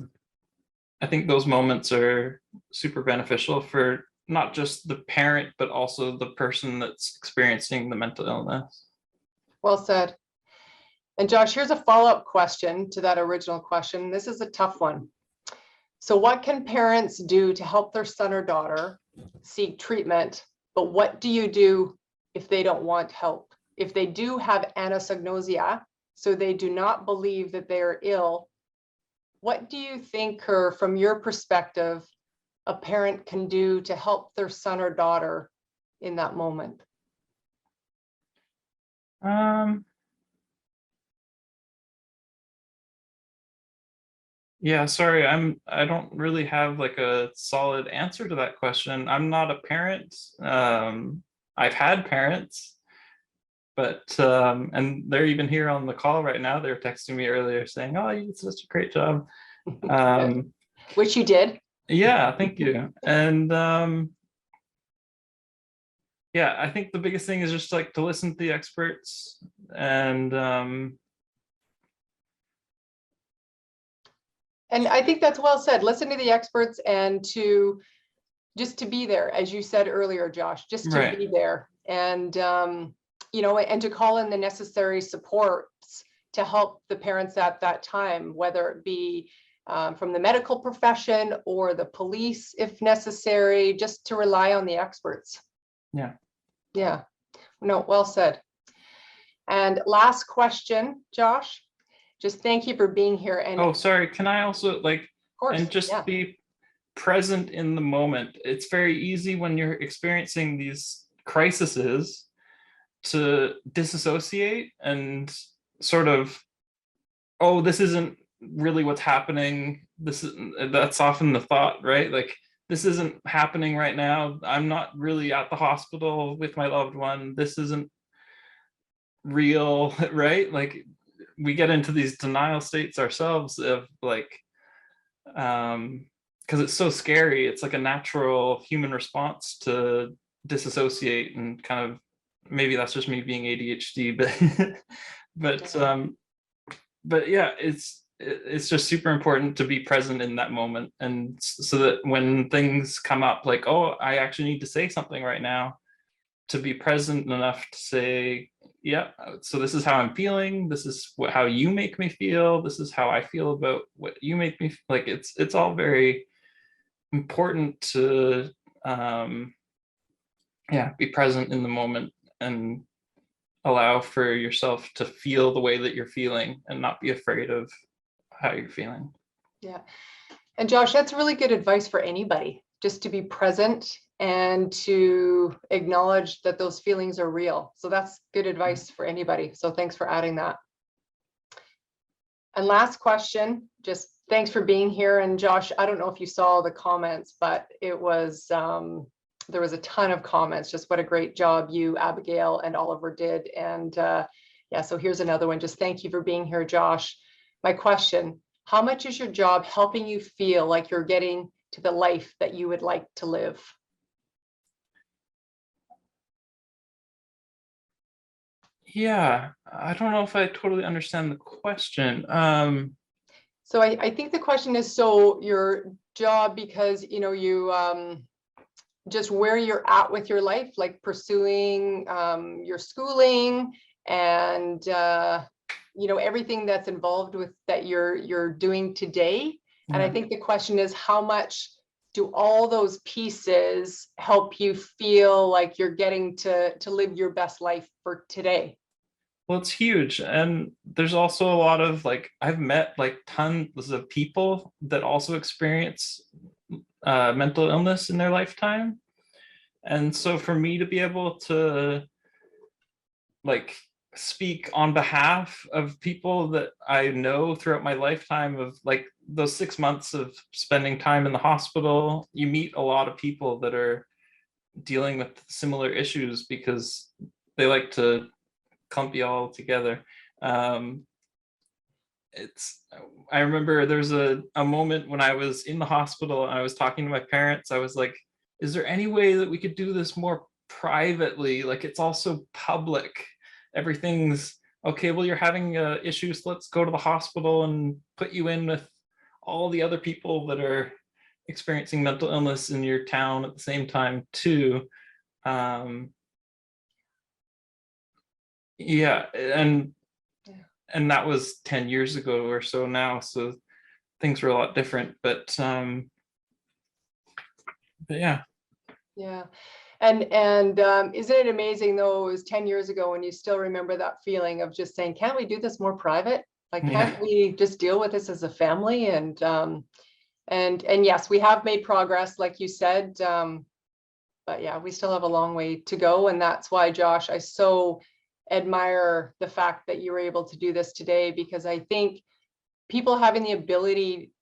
S7: think those moments are super beneficial for not just the parent, but also the person that's experiencing the mental illness.
S1: Well said. And Josh, here's a follow-up question to that original question. This is a tough one. So what can parents do to help their son or daughter seek treatment? But what do you do if they don't want help? If they do have anosognosia, so they do not believe that they are ill, what do you think, or from your perspective, a parent can do to help their son or daughter in that moment?
S7: Yeah, sorry, I don't really have like a solid answer to that question. I'm not a parent. I've had parents, but and they're even here on the call right now. They were texting me earlier saying, "Oh, you did such a great job."
S1: Which you did.
S7: Yeah, thank you. And yeah, I think the biggest thing is just like to listen to the experts
S1: And I think that's well said. Listen to the experts and to just to be there, as you said earlier, Josh, just to
S7: right.
S1: be there and, you know, and to call in the necessary supports to help the parents at that time, whether it be from the medical profession or the police, if necessary, just to rely on the experts.
S7: Yeah.
S1: Yeah, no, well said. And last question, Josh, just thank you for being here. And
S7: Oh, sorry. Can I also like,
S1: of course,
S7: and just
S1: yeah.
S7: be present in the moment? It's very easy when you're experiencing these crises to disassociate and sort of, oh, this isn't really what's happening. That's often the thought, right? Like, this isn't happening right now. I'm not really at the hospital with my loved one. This isn't real, right? Like, we get into these denial states ourselves of like, because it's so scary. It's like a natural human response to disassociate, and kind of, maybe that's just me being ADHD, but yeah, it's just super important to be present in that moment, and so that when things come up like, oh, I actually need to say something right now, to be present enough to say, yeah, so this is how I'm feeling, this is how you make me feel, this is how I feel about what you make me like. It's all very important to yeah, be present in the moment and allow for yourself to feel the way that you're feeling and not be afraid of how you're feeling.
S1: Yeah. And Josh, that's really good advice for anybody, just to be present and to acknowledge that those feelings are real. So that's good advice for anybody. So thanks for adding that. And last question, just thanks for being here. And Josh, I don't know if you saw the comments, but it was, there was a ton of comments. Just what a great job you, Abigail, and Oliver did. And yeah, so here's another one. Just thank you for being here, Josh. My question, how much is your job helping you feel like you're getting to the life that you would like to live?
S7: Yeah, I don't know if I totally understand the question.
S1: So I think the question is, so your job, because you know, you just where you're at with your life, like pursuing your schooling and you know, everything that's involved with that you're doing today. And I think the question is, how much do all those pieces help you feel like you're getting to live your best life for today?
S7: Well, it's huge. And there's also a lot of like, I've met like tons of people that also experience mental illness in their lifetime. And so for me to be able to like speak on behalf of people that I know throughout my lifetime, of like those 6 months of spending time in the hospital, you meet a lot of people that are dealing with similar issues because they like to clump you all together. I remember there's a moment when I was in the hospital and I was talking to my parents. I was like, is there any way that we could do this more privately? Like, it's also public. Everything's okay. Well, you're having issues. Let's go to the hospital and put you in with all the other people that are experiencing mental illness in your town at the same time too. Yeah, and that was 10 years ago or so now, so things were a lot different, but yeah.
S1: And isn't it amazing though, it was 10 years ago and you still remember that feeling of just saying, can't we do this more private? Like, can't we just deal with this as a family? And yes, we have made progress, like you said, but yeah, we still have a long way to go. And that's why, Josh, I so admire the fact that you were able to do this today, because I think people having the ability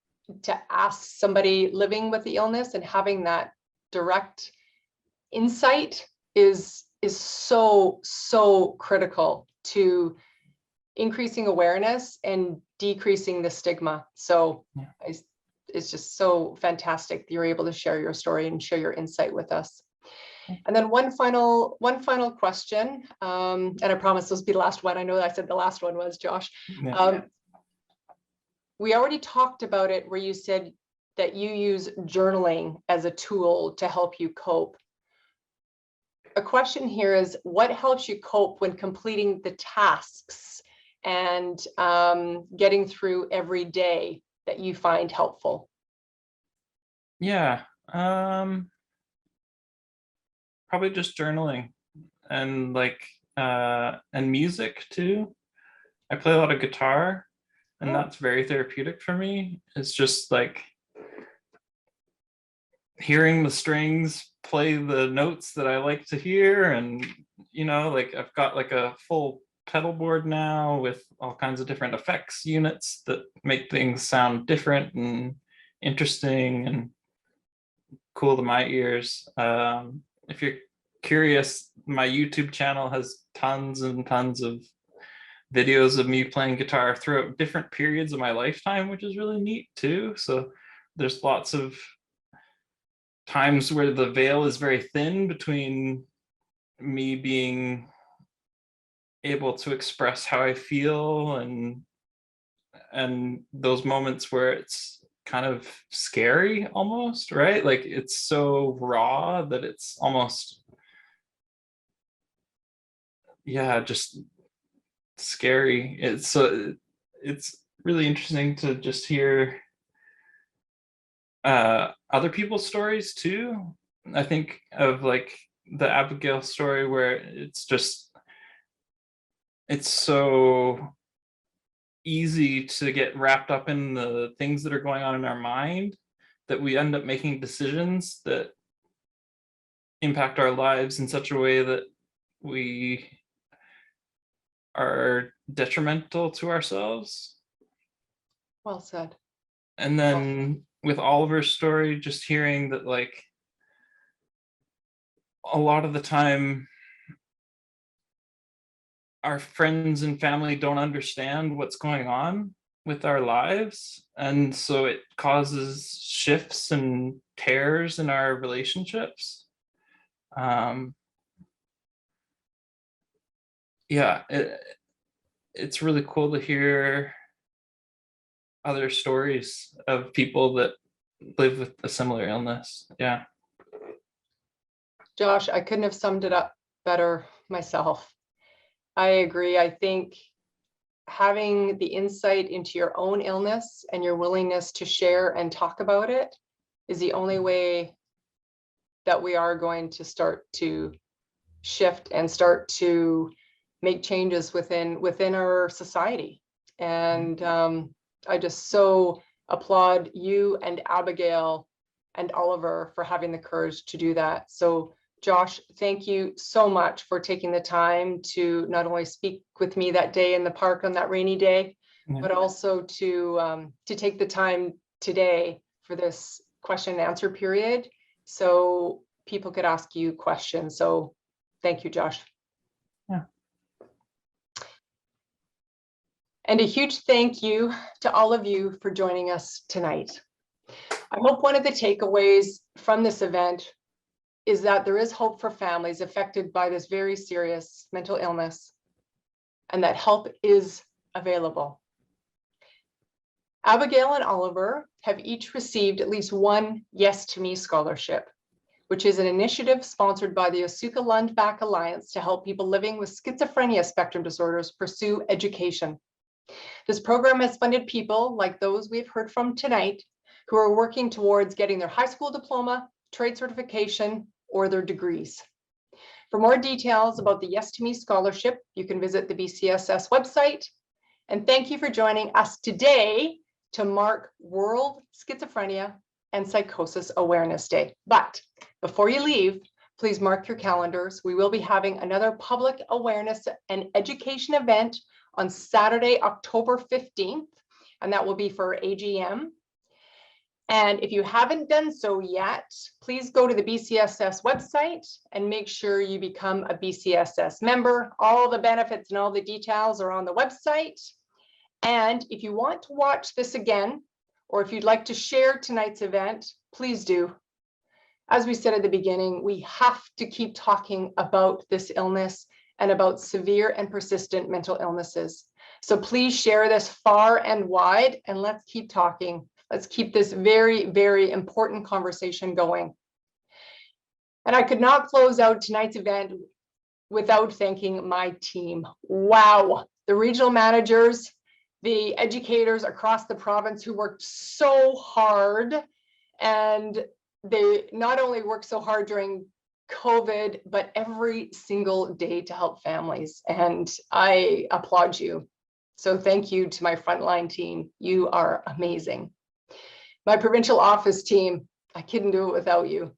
S1: to ask somebody living with the illness and having that direct insight is so critical to increasing awareness and decreasing the stigma. So it's just so fantastic that you're able to share your story and share your insight with us. And then one final question, and I promise this will be the last one. I know that I said the last one was Josh. We already talked about it where you said that you use journaling as a tool to help you cope. A question here is, what helps you cope when completing the tasks and getting through every day that you find helpful?
S7: Yeah, probably just journaling and and music too. I play a lot of guitar, and that's very therapeutic for me. It's just like hearing the strings play the notes that I like to hear, and like I've got like a full pedal board now with all kinds of different effects units that make things sound different and interesting and cool to my ears. If you're curious, my YouTube channel has tons and tons of videos of me playing guitar throughout different periods of my lifetime, which is really neat too. So there's lots of times where the veil is very thin between me being able to express how I feel and those moments where it's kind of scary almost, right? Like it's so raw that it's almost, just scary. It's really interesting to just hear other people's stories too. I think of like the Abigail story where it's so easy to get wrapped up in the things that are going on in our mind that we end up making decisions that impact our lives in such a way that we are detrimental to ourselves.
S1: Well said.
S7: And then with Oliver's story, just hearing that like a lot of the time our friends and family don't understand what's going on with our lives, and so it causes shifts and tears in our relationships. It's really cool to hear other stories of people that live with a similar illness. Yeah.
S1: Josh, I couldn't have summed it up better myself. I agree. I think having the insight into your own illness and your willingness to share and talk about it is the only way that we are going to start to shift and start to make changes within our society. And I just so applaud you and Abigail and Oliver for having the courage to do that. So Josh, thank you so much for taking the time to not only speak with me that day in the park on that rainy day, but also to take the time today for this question and answer period so people could ask you questions. So thank you, Josh.
S7: Yeah.
S1: And a huge thank you to all of you for joining us tonight. I hope one of the takeaways from this event is that there is hope for families affected by this very serious mental illness and that help is available. Abigail and Oliver have each received at least one Yes to Me scholarship, which is an initiative sponsored by the Osuka Lundback Alliance to help people living with schizophrenia spectrum disorders pursue education. This program has funded people like those we've heard from tonight who are working towards getting their high school diploma, trade certification, or their degrees. For more details about the Yes to Me scholarship, you can visit the BCSS website. And thank you for joining us today to mark World Schizophrenia and Psychosis Awareness Day. But before you leave, please mark your calendars. We will be having another public awareness and education event on Saturday, October 15th, and that will be for AGM. And if you haven't done so yet, please go to the BCSS website and make sure you become a BCSS member. All the benefits and all the details are on the website. And if you want to watch this again, or if you'd like to share tonight's event, please do. As we said at the beginning, we have to keep talking about this illness and about severe and persistent mental illnesses. So please share this far and wide, and let's keep talking. Let's keep this very, very important conversation going. And I could not close out tonight's event without thanking my team. Wow, the regional managers, the educators across the province who worked so hard, and they not only worked so hard during COVID, but every single day to help families. And I applaud you. So thank you to my frontline team. You are amazing. My provincial office team, I couldn't do it without you.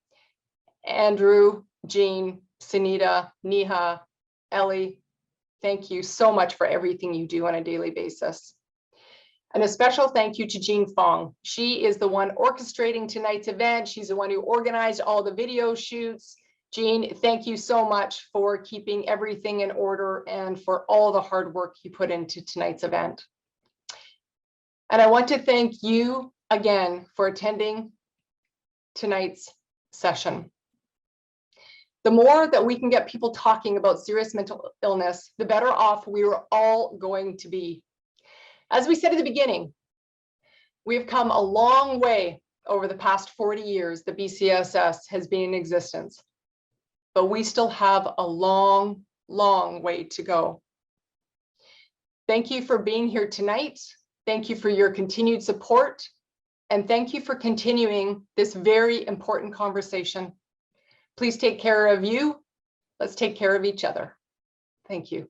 S1: Andrew, Jean, Sunita, Neha, Ellie, thank you so much for everything you do on a daily basis. And a special thank you to Jean Fong. She is the one orchestrating tonight's event. She's the one who organized all the video shoots. Jean, thank you so much for keeping everything in order and for all the hard work you put into tonight's event. And I want to thank you again for attending tonight's session. The more that we can get people talking about serious mental illness, the better off we are all going to be. As we said at the beginning, we've come a long way over the past 40 years that BCSS has been in existence, but we still have a long, long way to go. Thank you for being here tonight. Thank you for your continued support. And thank you for continuing this very important conversation. Please take care of you. Let's take care of each other. Thank you.